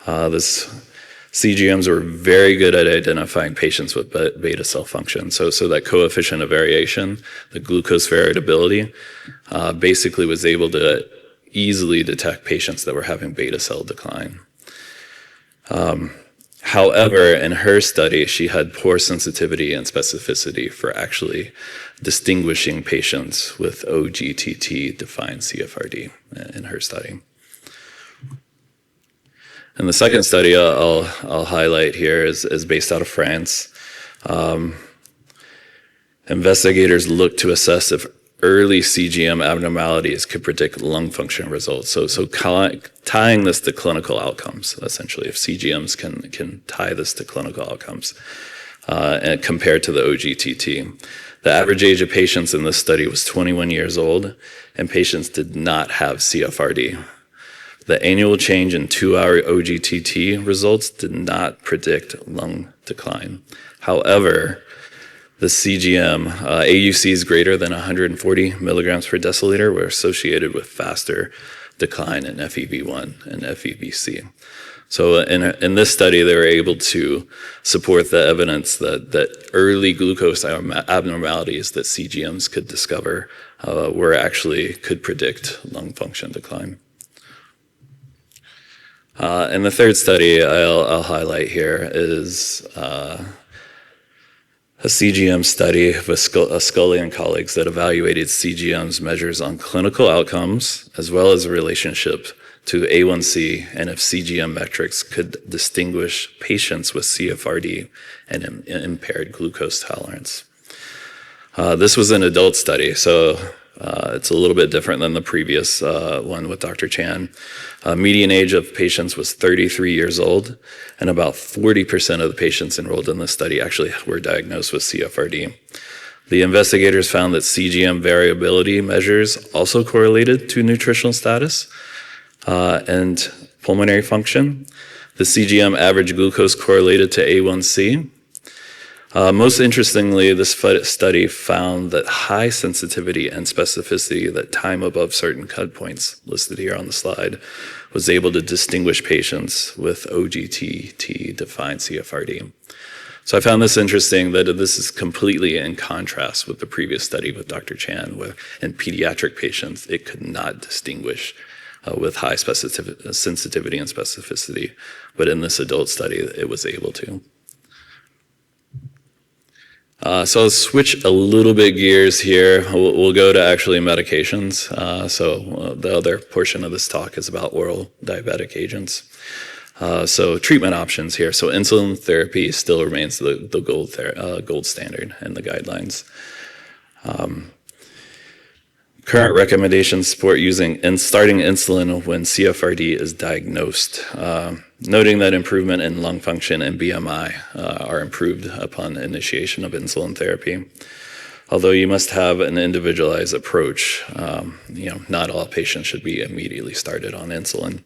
CGMs were very good at identifying patients with beta cell function. So that coefficient of variation, the glucose variability, basically was able to easily detect patients that were having beta cell decline. However, in her study, she had poor sensitivity and specificity for actually distinguishing patients with OGTT-defined CFRD in her study. And the second study I'll highlight here is based out of France. Investigators looked to assess if early CGM abnormalities could predict lung function results. So tying this to clinical outcomes, essentially, if CGMs can tie this to clinical outcomes and compared to the OGTT. The average age of patients in this study was 21 years old, and patients did not have CFRD. The annual change in 2-hour OGTT results did not predict lung decline. However, the CGM AUCs greater than 140 milligrams per deciliter were associated with faster decline in FEV1 and FEVC. So in this study, they were able to support the evidence that early glucose abnormalities that CGMs could discover could predict lung function decline. And the third study I'll highlight here is a CGM study with Scully and colleagues that evaluated CGM's measures on clinical outcomes, as well as a relationship to A1C, and if CGM metrics could distinguish patients with CFRD and impaired glucose tolerance. This was an adult study, so it's a little bit different than the previous one with Dr. Chan. Median age of patients was 33 years old, and about 40% of the patients enrolled in this study actually were diagnosed with CFRD. The investigators found that CGM variability measures also correlated to nutritional status and pulmonary function. The CGM average glucose correlated to A1C. Most interestingly, this study found that high sensitivity and specificity, that time above certain cut points listed here on the slide, was able to distinguish patients with OGTT-defined CFRD. So I found this interesting that this is completely in contrast with the previous study with Dr. Chan, where in pediatric patients, it could not distinguish with high sensitivity and specificity, but in this adult study, it was able to. So I'll switch a little bit gears here. We'll go to actually medications. So the other portion of this talk is about oral diabetic agents. So treatment options here. So insulin therapy still remains the gold standard in the guidelines. Current recommendations support using and starting insulin when CFRD is diagnosed, noting that improvement in lung function and BMI are improved upon initiation of insulin therapy. Although you must have an individualized approach, not all patients should be immediately started on insulin.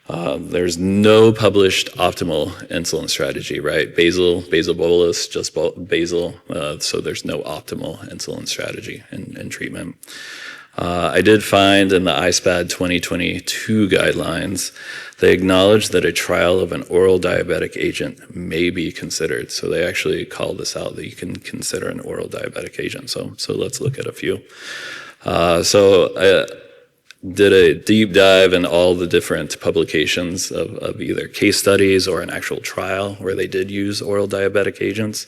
There's no published optimal insulin strategy, right? Basal bolus, just basal. So there's no optimal insulin strategy in treatment. I did find in the ISPAD 2022 guidelines, they acknowledge that a trial of an oral diabetic agent may be considered. So they actually call this out that you can consider an oral diabetic agent. So let's look at a few. Did a deep dive in all the different publications of either case studies or an actual trial where they did use oral diabetic agents.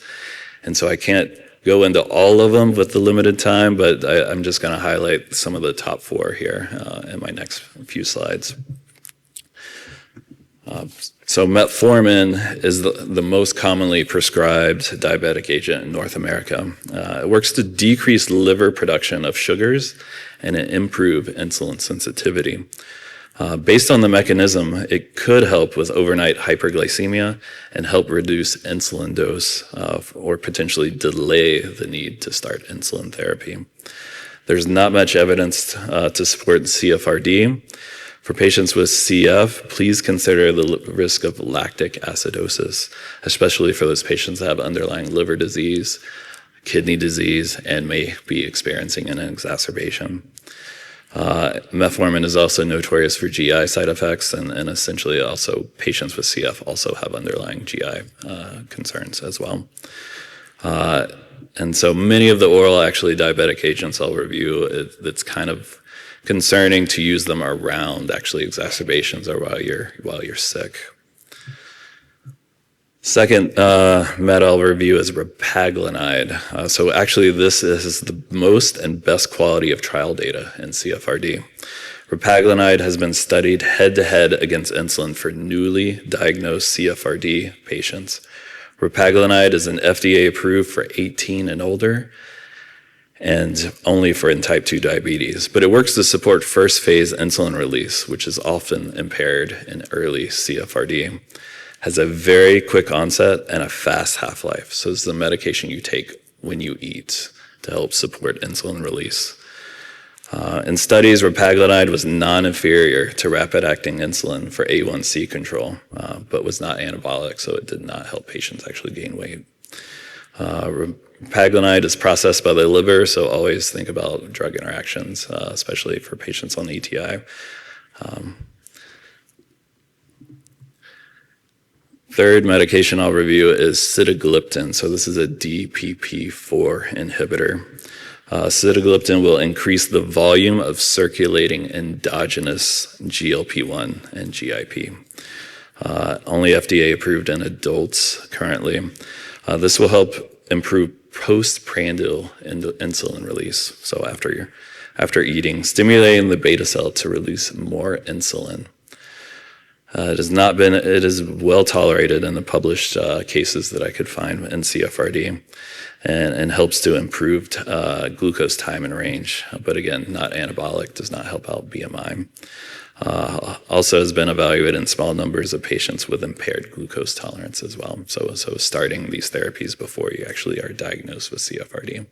And so I can't go into all of them with the limited time, but I'm just going to highlight some of the top 4 here in my next few slides. So metformin is the most commonly prescribed diabetic agent in North America. It works to decrease liver production of sugars and improve insulin sensitivity. Based on the mechanism, it could help with overnight hyperglycemia and help reduce insulin dose or potentially delay the need to start insulin therapy. There's not much evidence to support CFRD. For patients with CF, please consider the risk of lactic acidosis, especially for those patients that have underlying liver disease, kidney disease, and may be experiencing an exacerbation. Metformin is also notorious for GI side effects, and essentially also patients with CF also have underlying GI concerns as well. And so many of the oral actually diabetic agents I'll review, it's kind of concerning to use them around actually exacerbations or while you're sick. Second med I'll review is repaglinide. So actually this is the most and best quality of trial data in CFRD. Repaglinide has been studied head-to-head against insulin for newly diagnosed CFRD patients. Repaglinide is an FDA approved for 18 and older and only for in type 2 diabetes, but it works to support first phase insulin release, which is often impaired in early CFRD. Has a very quick onset and a fast half-life. So it's the medication you take when you eat to help support insulin release. In studies, repaglinide was non-inferior to rapid-acting insulin for A1C control, but was not anabolic, so it did not help patients actually gain weight. Repaglinide is processed by the liver, so always think about drug interactions, especially for patients on ETI. Third medication I'll review is sitagliptin. So this is a DPP-4 inhibitor. Sitagliptin will increase the volume of circulating endogenous GLP-1 and GIP. Only FDA approved in adults currently. This will help improve postprandial insulin release. So after eating, stimulating the beta cell to release more insulin. It is well tolerated in the published cases that I could find in CFRD and helps to improve glucose time and range. But again, not anabolic, does not help out BMI. Also has been evaluated in small numbers of patients with impaired glucose tolerance as well. So starting these therapies before you actually are diagnosed with CFRD.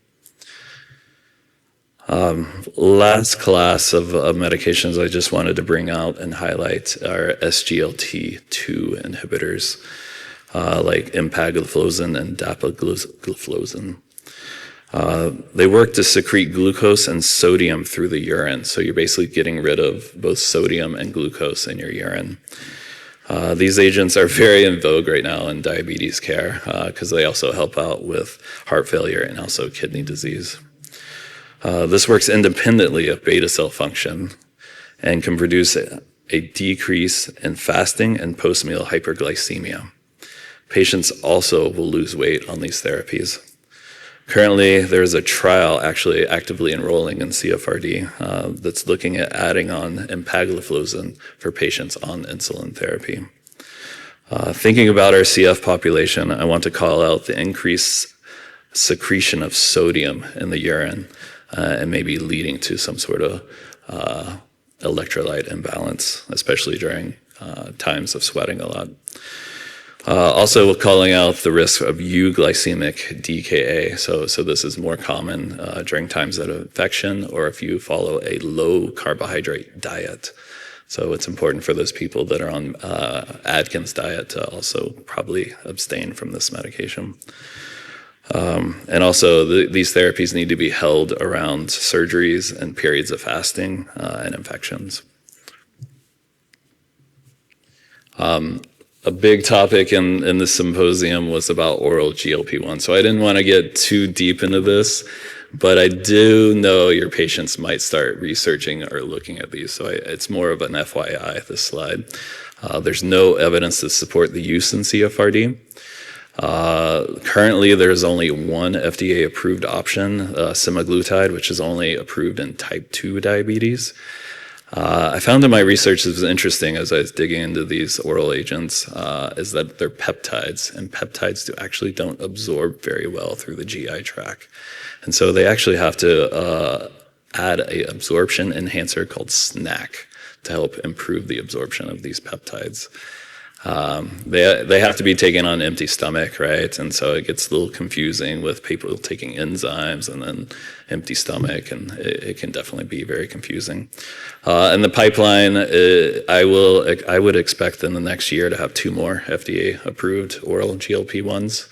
Last class of medications I just wanted to bring out and highlight are SGLT2 inhibitors, like empagliflozin and dapagliflozin. They work to secrete glucose and sodium through the urine, so you're basically getting rid of both sodium and glucose in your urine. These agents are very in vogue right now in diabetes care because they also help out with heart failure and also kidney disease. This works independently of beta cell function and can produce a decrease in fasting and post-meal hyperglycemia. Patients also will lose weight on these therapies. Currently, there is a trial actually actively enrolling in CFRD that's looking at adding on empagliflozin for patients on insulin therapy. Thinking about our CF population, I want to call out the increased secretion of sodium in the urine and maybe leading to some sort of electrolyte imbalance, especially during times of sweating a lot. Also calling out the risk of euglycemic DKA. So this is more common during times of infection or if you follow a low carbohydrate diet. So it's important for those people that are on Atkins diet to also probably abstain from this medication. And also these therapies need to be held around surgeries and periods of fasting and infections. A big topic in the symposium was about oral GLP-1. So I didn't want to get too deep into this, but I do know your patients might start researching or looking at these. So it's more of an FYI, this slide. There's no evidence to support the use in CFRD. Currently, there's only one FDA-approved option, semaglutide, which is only approved in type 2 diabetes. I found in my research this was interesting as I was digging into these oral agents, is that they're peptides, and peptides actually don't absorb very well through the GI tract. And so they actually have to add an absorption enhancer called SNAC to help improve the absorption of these peptides. They have to be taken on empty stomach, right? And so it gets a little confusing with people taking enzymes and then empty stomach, and it can definitely be very confusing. And the pipeline, I would expect in the next year to have 2 more FDA-approved oral GLP-1s.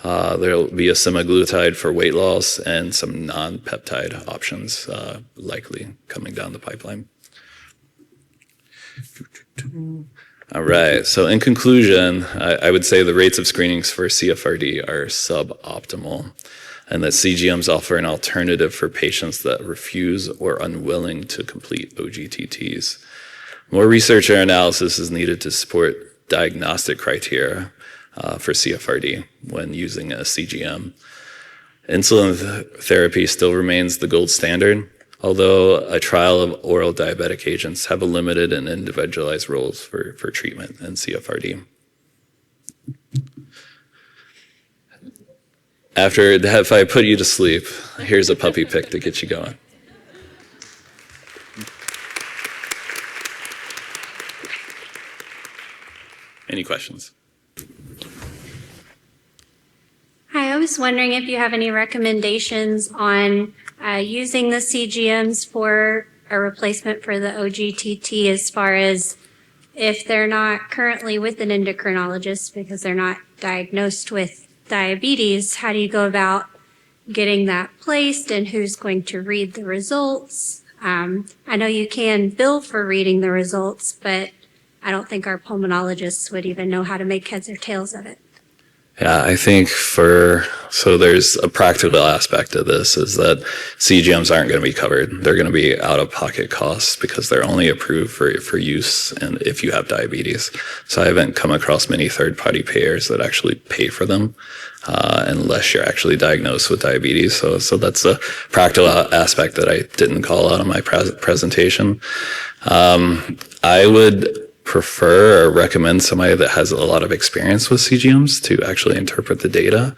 There'll be a semaglutide for weight loss and some non-peptide options likely coming down the pipeline. All right, so in conclusion, I would say the rates of screenings for CFRD are suboptimal, and that CGMs offer an alternative for patients that refuse or are unwilling to complete OGTTs. More research or analysis is needed to support diagnostic criteria for CFRD when using a CGM. Insulin therapy still remains the gold standard, although a trial of oral diabetic agents have a limited and individualized roles for treatment in CFRD. If I put you to sleep, here's a puppy pic to get you going. Any questions? Hi, I was wondering if you have any recommendations on using the CGMs for a replacement for the OGTT, as far as if they're not currently with an endocrinologist because they're not diagnosed with diabetes, how do you go about getting that placed and who's going to read the results? I know you can bill for reading the results, but I don't think our pulmonologists would even know how to make heads or tails of it. Yeah, I think so there's a practical aspect of this is that CGMs aren't going to be covered. They're going to be out-of-pocket costs because they're only approved for use and if you have diabetes. So I haven't come across many third-party payers that actually pay for them unless you're actually diagnosed with diabetes. So that's a practical aspect that I didn't call out in my presentation. I would prefer or recommend somebody that has a lot of experience with CGMs to actually interpret the data.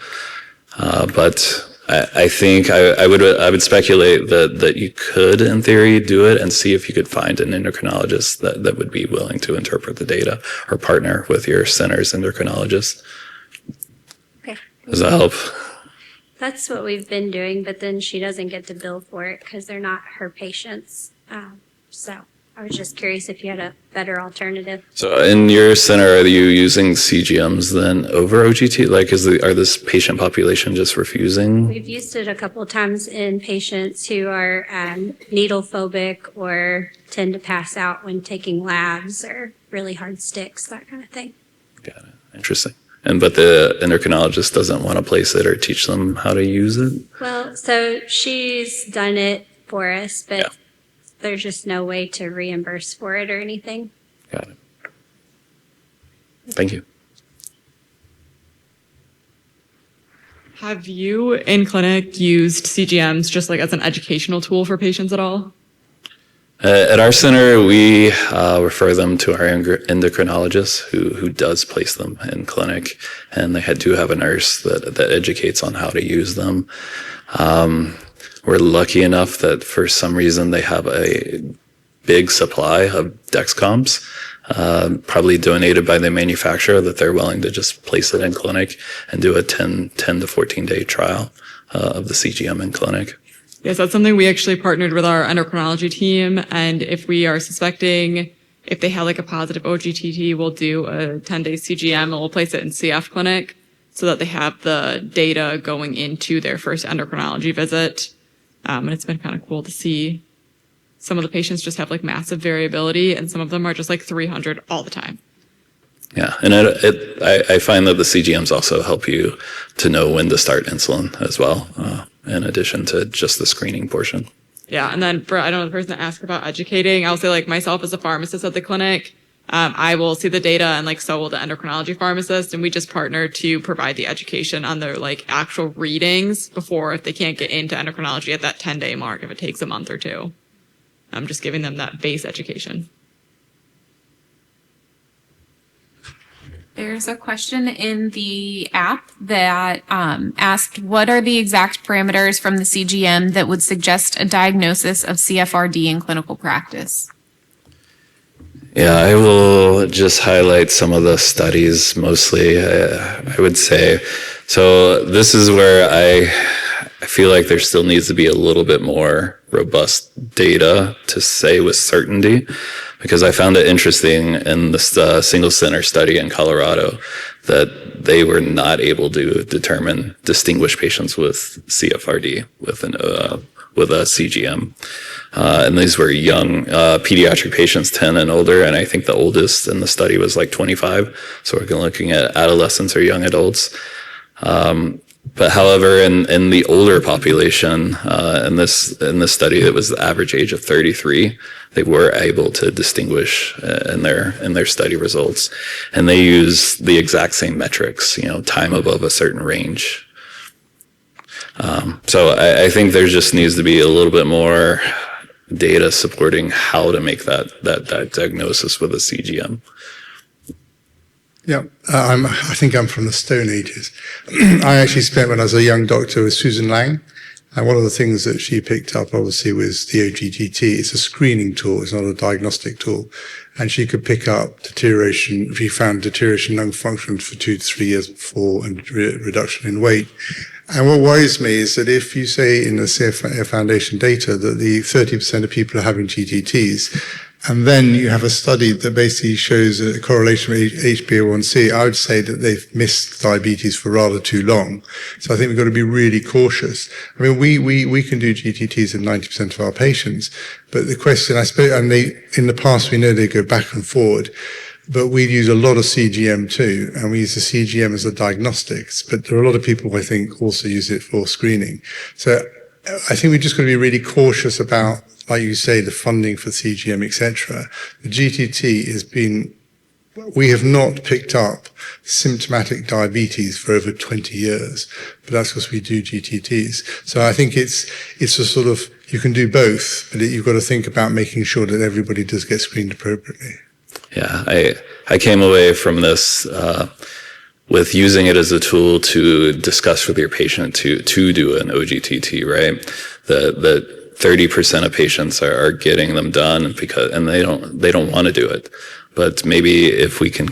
But I think I would speculate that you could, in theory, do it and see if you could find an endocrinologist that would be willing to interpret the data or partner with your center's endocrinologist. Okay. Does that help? That's what we've been doing, but then she doesn't get to bill for it because they're not her patients. So I was just curious if you had a better alternative. So in your center, are you using CGMs then over OGT? Like, are this patient population just refusing? We've used it a couple of times in patients who are needle phobic or tend to pass out when taking labs or really hard sticks, that kind of thing. Got it. Interesting. But the endocrinologist doesn't want to place it or teach them how to use it? Well, so she's done it for us, but there's just no way to reimburse for it or anything. Got it. Thank you. Have you in clinic used CGMs just like as an educational tool for patients at all? At our center, we refer them to our endocrinologist who does place them in clinic, and they do have a nurse that educates on how to use them. We're lucky enough that for some reason they have a big supply of Dexcoms, probably donated by the manufacturer, that they're willing to just place it in clinic and do a 10 to 14 day trial of the CGM in clinic. Yes, that's something we actually partnered with our endocrinology team. And if we are suspecting if they have like a positive OGTT, we'll do a 10-day CGM and we'll place it in CF clinic so that they have the data going into their first endocrinology visit. And it's been kind of cool to see some of the patients just have like massive variability and some of them are just like 300 all the time. Yeah, and I find that the CGMs also help you to know when to start insulin as well, in addition to just the screening portion. Yeah, and then for, I don't know, the person that asked about educating, I'll say like myself as a pharmacist at the clinic, I will see the data and like so will the endocrinology pharmacist, and we just partner to provide the education on their like actual readings before if they can't get into endocrinology at that 10-day mark, if it takes a month or two. I'm just giving them that base education. There's a question in the app that asked, what are the exact parameters from the CGM that would suggest a diagnosis of CFRD in clinical practice? Yeah, I will just highlight some of the studies mostly, I would say. So this is where I feel like there still needs to be a little bit more robust data to say with certainty, because I found it interesting in this single center study in Colorado that they were not able to distinguish patients with CFRD with a CGM. And these were young pediatric patients, 10 and older, and I think the oldest in the study was like 25. So we're looking at adolescents or young adults. But however, in the older population, in this study, it was the average age of 33. They were able to distinguish in their study results, and they use the exact same metrics, time above a certain range. So I think there just needs to be a little bit more data supporting how to make that diagnosis with a CGM. Yeah, I think I'm from the Stone Ages. I actually spent, when I was a young doctor, with Susan Lang. And one of the things that she picked up, obviously, was the OGTT. It's a screening tool. It's not a diagnostic tool. And she could pick up deterioration. She found deterioration in lung function for 2 to 3 years before and reduction in weight. And what worries me is that if you say in the CF Foundation data that the 30% of people are having GTTs, and then you have a study that basically shows a correlation with HbA1c, I would say that they've missed diabetes for rather too long. So I think we've got to be really cautious. I mean, we can do GTTs in 90% of our patients, but the question, I suppose, and in the past we know they go back and forward, but we use a lot of CGM too, and we use the CGM as a diagnostics, but there are a lot of people, I think, also use it for screening. So I think we've just got to be really cautious about, like you say, the funding for CGM, etc. The GTT has been, we have not picked up symptomatic diabetes for over 20 years, but that's because we do GTTs. So I think it's a sort of, you can do both, but you've got to think about making sure that everybody does get screened appropriately. Yeah, I came away from this with using it as a tool to discuss with your patient to do an OGTT, right? That 30% of patients are getting them done and they don't want to do it. But maybe if we can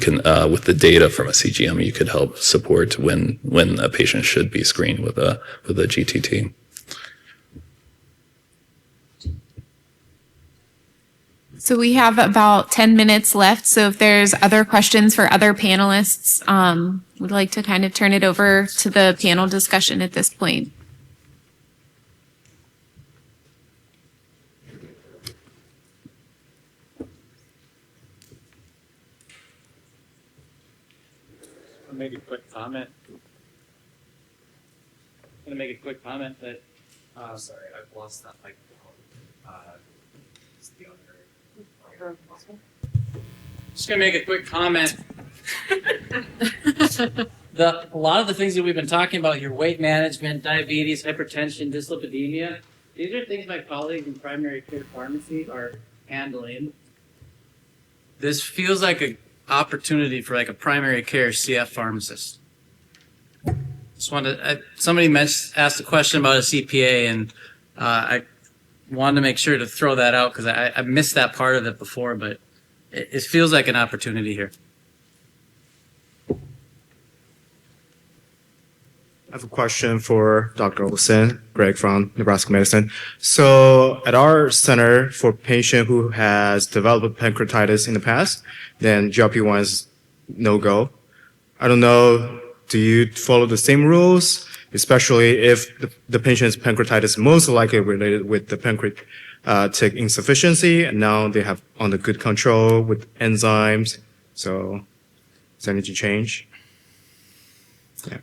with the data from a CGM, you could help support when a patient should be screened with a GTT. So we have about 10 minutes left. So if there's other questions for other panelists, we'd like to kind of turn it over to the panel discussion at this point. I'll make a quick comment. I'm going to make a quick comment that, sorry, I've lost that microphone. Just going to make a quick comment. A lot of the things that we've been talking about here, weight management, diabetes, hypertension, dyslipidemia, these are things my colleagues in primary care pharmacy are handling. This feels like an opportunity for like a primary care CF pharmacist. Just wanted somebody asked a question about a CPA, and I wanted to make sure to throw that out because I missed that part of it before, but it feels like an opportunity here. I have a question for Dr. Olson, Greg from Nebraska Medicine. So at our center, for a patient who has developed pancreatitis in the past, then GLP-1 is no-go. I don't know, do you follow the same rules, especially if the patient's pancreatitis is most likely related with the pancreatic insufficiency, and now they have under good control with enzymes. So does that need to change? Yeah.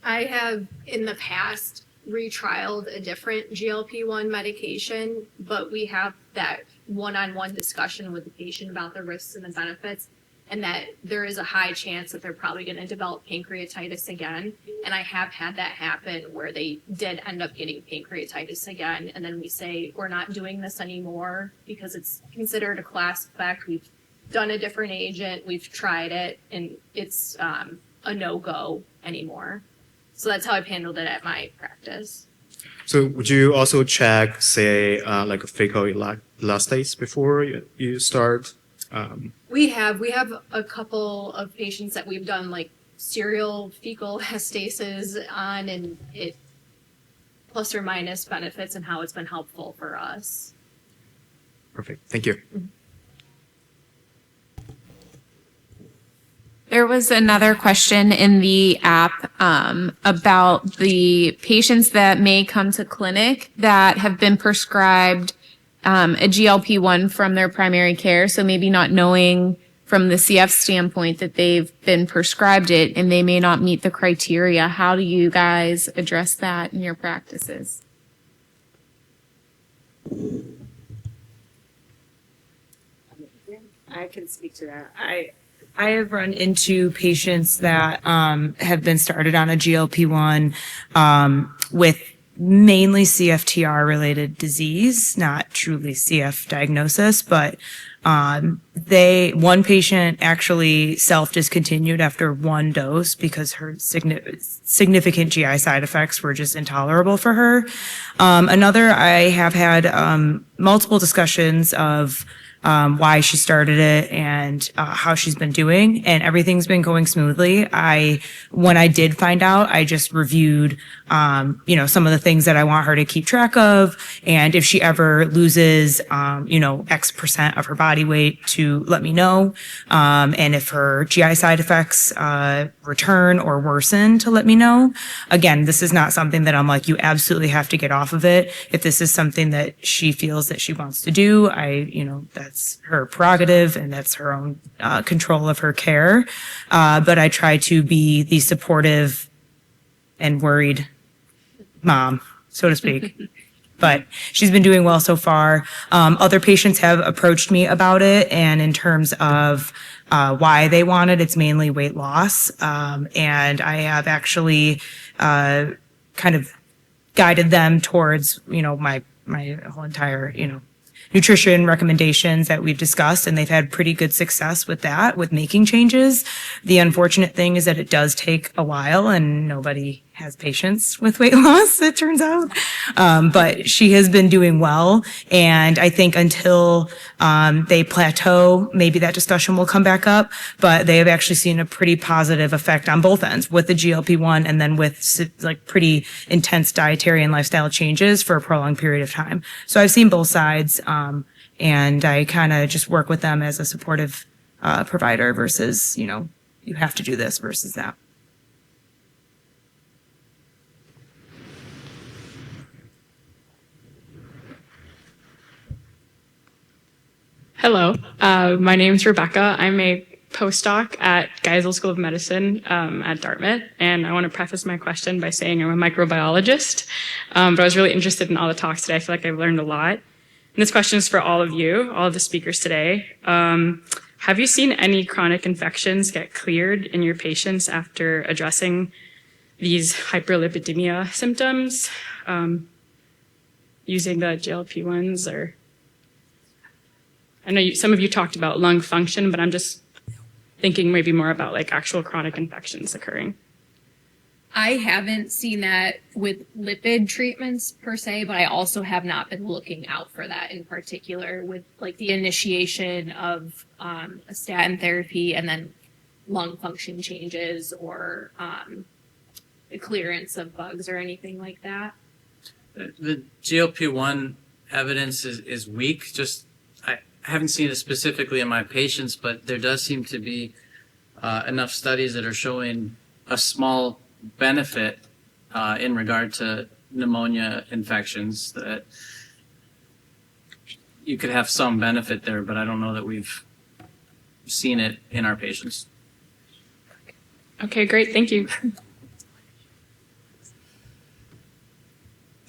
I have in the past retrialed a different GLP-1 medication, but we have that one-on-one discussion with the patient about the risks and the benefits, and that there is a high chance that they're probably going to develop pancreatitis again. And I have had that happen where they did end up getting pancreatitis again. And then we say, we're not doing this anymore because it's considered a class effect. We've done a different agent, we've tried it, and it's a no-go anymore. So that's how I've handled it at my practice. So would you also check, say, like a fecal elastase before you start? We have a couple of patients that we've done like serial fecal elastases on, and it plus or minus benefits and how it's been helpful for us. Perfect. Thank you. There was another question in the app about the patients that may come to clinic that have been prescribed a GLP-1 from their primary care. So maybe not knowing from the CF standpoint that they've been prescribed it and they may not meet the criteria. How do you guys address that in your practices? I can speak to that. I have run into patients that have been started on a GLP-1 with mainly CFTR related disease, not truly CF diagnosis, but one patient actually self-discontinued after one dose because her significant GI side effects were just intolerable for her. Another, I have had multiple discussions of why she started it and how she's been doing, and everything's been going smoothly. When I did find out, I just reviewed, some of the things that I want her to keep track of, and if she ever loses, X percent of her body weight, to let me know, and if her GI side effects return or worsen, to let me know. Again, this is not something that I'm like, you absolutely have to get off of it. If this is something that she feels that she wants to do, that's her prerogative and that's her own control of her care. But I try to be the supportive and worried mom, so to speak. But she's been doing well so far. Other patients have approached me about it, and in terms of why they want it, it's mainly weight loss. And I have actually kind of guided them towards, my whole entire, nutrition recommendations that we've discussed, and they've had pretty good success with that, with making changes. The unfortunate thing is that it does take a while, and nobody has patience with weight loss, it turns out. But she has been doing well, and I think until they plateau, maybe that discussion will come back up, but they have actually seen a pretty positive effect on both ends, with the GLP-1 and then with like pretty intense dietary and lifestyle changes for a prolonged period of time. So I've seen both sides, and I kind of just work with them as a supportive provider versus, you have to do this versus that. Hello, my name is Rebecca. I'm a postdoc at Geisel School of Medicine at Dartmouth, and I want to preface my question by saying I'm a microbiologist, but I was really interested in all the talks today. I feel like I've learned a lot. And this question is for all of you, all of the speakers today. Have you seen any chronic infections get cleared in your patients after addressing these hyperlipidemia symptoms using the GLP-1s? Or I know some of you talked about lung function, but I'm just thinking maybe more about like actual chronic infections occurring. I haven't seen that with lipid treatments per se, but I also have not been looking out for that in particular with like the initiation of a statin therapy and then lung function changes or the clearance of bugs or anything like that. The GLP-1 evidence is weak. Just I haven't seen it specifically in my patients, but there does seem to be enough studies that are showing a small benefit in regard to pneumonia infections that you could have some benefit there, but I don't know that we've seen it in our patients. Okay, great. Thank you.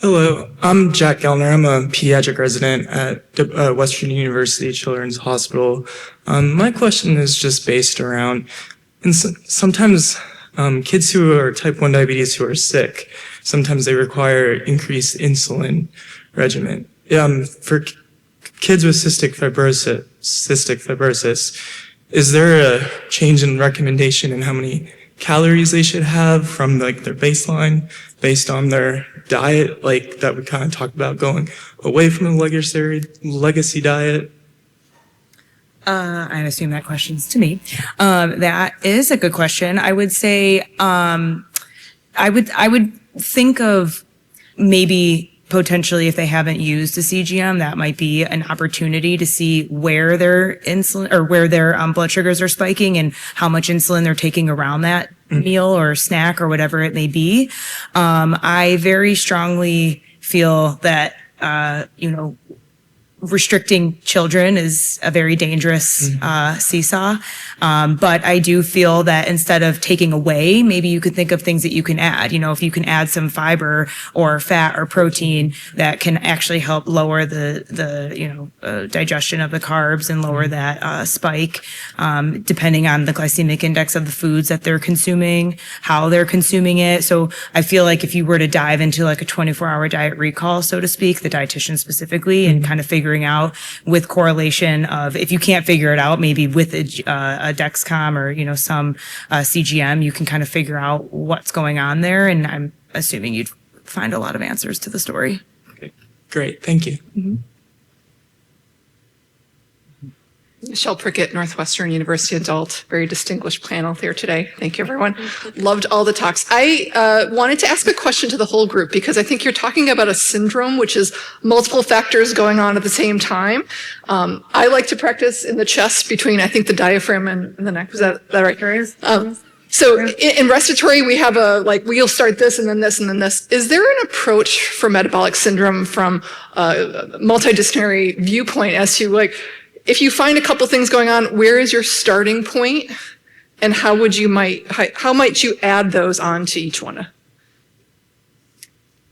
Hello, I'm Jack Gellner. I'm a pediatric resident at Western University Children's Hospital. My question is just based around, and sometimes kids who are type 1 diabetes who are sick, sometimes they require increased insulin regimen. For kids with cystic fibrosis, is there a change in recommendation in how many calories they should have from like their baseline based on their diet, like that we kind of talked about going away from the legacy diet? I assume that question's to me. That is a good question. I would say I would think of maybe potentially if they haven't used a CGM, that might be an opportunity to see where their insulin or where their blood sugars are spiking and how much insulin they're taking around that meal or snack or whatever it may be. I very strongly feel that, restricting children is a very dangerous seesaw. But I do feel that instead of taking away, maybe you could think of things that you can add. If you can add some fiber or fat or protein that can actually help lower the digestion of the carbs and lower that spike, depending on the glycemic index of the foods that they're consuming, how they're consuming it. So I feel like if you were to dive into like a 24-hour diet recall, so to speak, the dietitian specifically, and kind of figuring out with correlation of, if you can't figure it out, maybe with a Dexcom or, some CGM, you can kind of figure out what's going on there. And I'm assuming you'd find a lot of answers to the story. Okay. Great. Thank you. Mm-hmm. Michelle Prickett, Northwestern University Adult. Very distinguished panel here today. Thank you, everyone. Loved all the talks. I wanted to ask a question to the whole group because I think you're talking about a syndrome, which is multiple factors going on at the same time. I like to practice in the chest between, I think, the diaphragm and the neck. Was that right? So in respiratory, we have we'll start this and then this and then this. Is there an approach for metabolic syndrome from a multidisciplinary viewpoint as to if you find a couple things going on, where is your starting point, and how might you add those on to each one?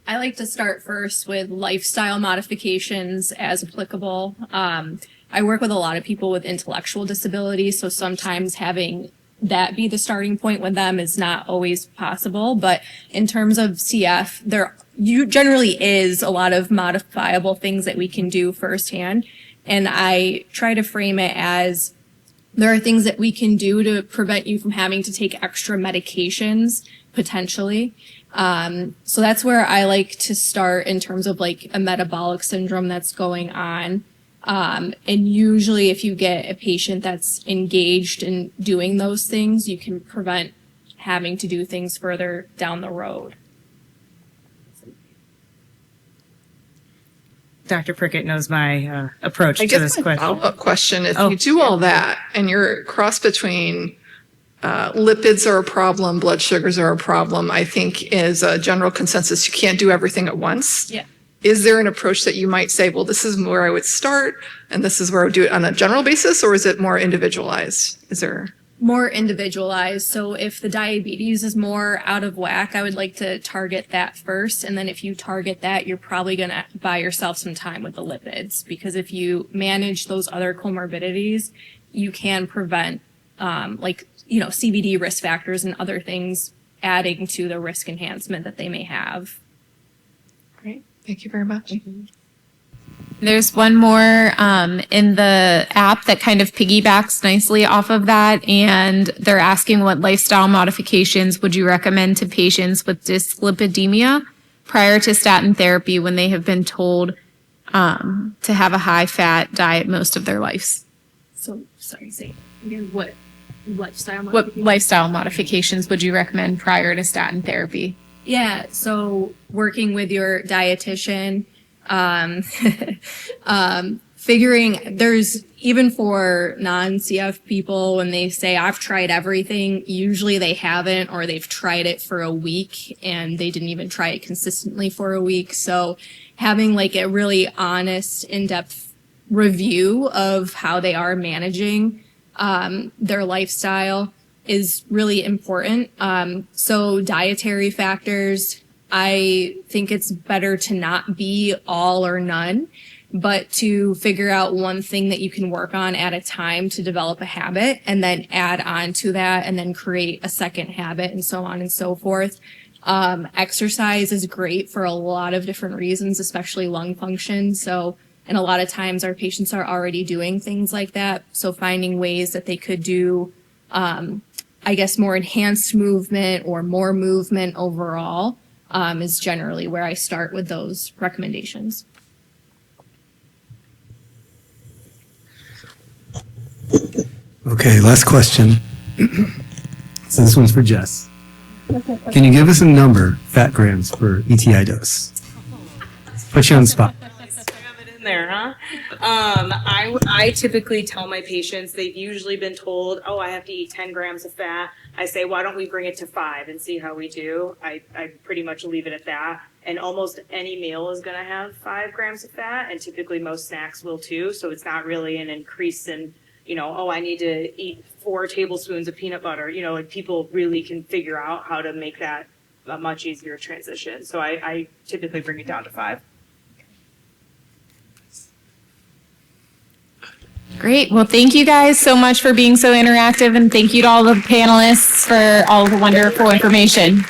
I like to start first with lifestyle modifications as applicable. I work with a lot of people with intellectual disabilities, so sometimes having that be the starting point with them is not always possible. But in terms of CF, there generally is a lot of modifiable things that we can do firsthand. And I try to frame it as there are things that we can do to prevent you from having to take extra medications, potentially. So that's where I like to start in terms of a metabolic syndrome that's going on. And usually if you get a patient that's engaged in doing those things, you can prevent having to do things further down the road. Dr. Prickett knows my approach to this question. I guess my follow-up question, if you do all that and you're cross between lipids are a problem, blood sugars are a problem, I think is a general consensus. You can't do everything at once. Yeah. Is there an approach that you might say, well, this is where I would start and this is where I would do it on a general basis, or is it more individualized? Is there... More individualized. So if the diabetes is more out of whack, I would like to target that first. And then if you target that, you're probably going to buy yourself some time with the lipids, because if you manage those other comorbidities, you can prevent CVD risk factors and other things adding to the risk enhancement that they may have. Great. Thank you very much. Mm-hmm. There's one more in the app that kind of piggybacks nicely off of that, and they're asking what lifestyle modifications would you recommend to patients with dyslipidemia prior to statin therapy when they have been told to have a high-fat diet most of their lives? So, sorry, say again, what lifestyle What lifestyle modifications would you recommend prior to statin therapy? Yeah, so working with your dietitian, figuring there's, even for non-CF people, when they say I've tried everything, usually they haven't, or they've tried it for a week and they didn't even try it consistently for a week. So having like a really honest, in-depth review of how they are managing their lifestyle is really important. So dietary factors, I think it's better to not be all or none, but to figure out one thing that you can work on at a time to develop a habit, and then add on to that, and then create a second habit, and so on and so forth. Exercise is great for a lot of different reasons, especially lung function. So, and a lot of times our patients are already doing things like that. So finding ways that they could do, I guess, more enhanced movement or more movement overall is generally where I start with those recommendations. Okay, last question. So this one's for Jess. Can you give us a number, fat grams, per ETI dose? Put you on the spot. There, huh? I typically tell my patients, they've usually been told, oh, I have to eat 10 grams of fat. I say, why don't we bring it to 5 and see how we do? I pretty much leave it at that. And almost any meal is going to have 5 grams of fat, and typically most snacks will too. So it's not really an increase in, oh, I need to eat 4 tablespoons of peanut butter. Like people really can figure out how to make that a much easier transition. So I typically bring it down to 5. Great. Well, thank you guys so much for being so interactive, and thank you to all the panelists for all the wonderful information.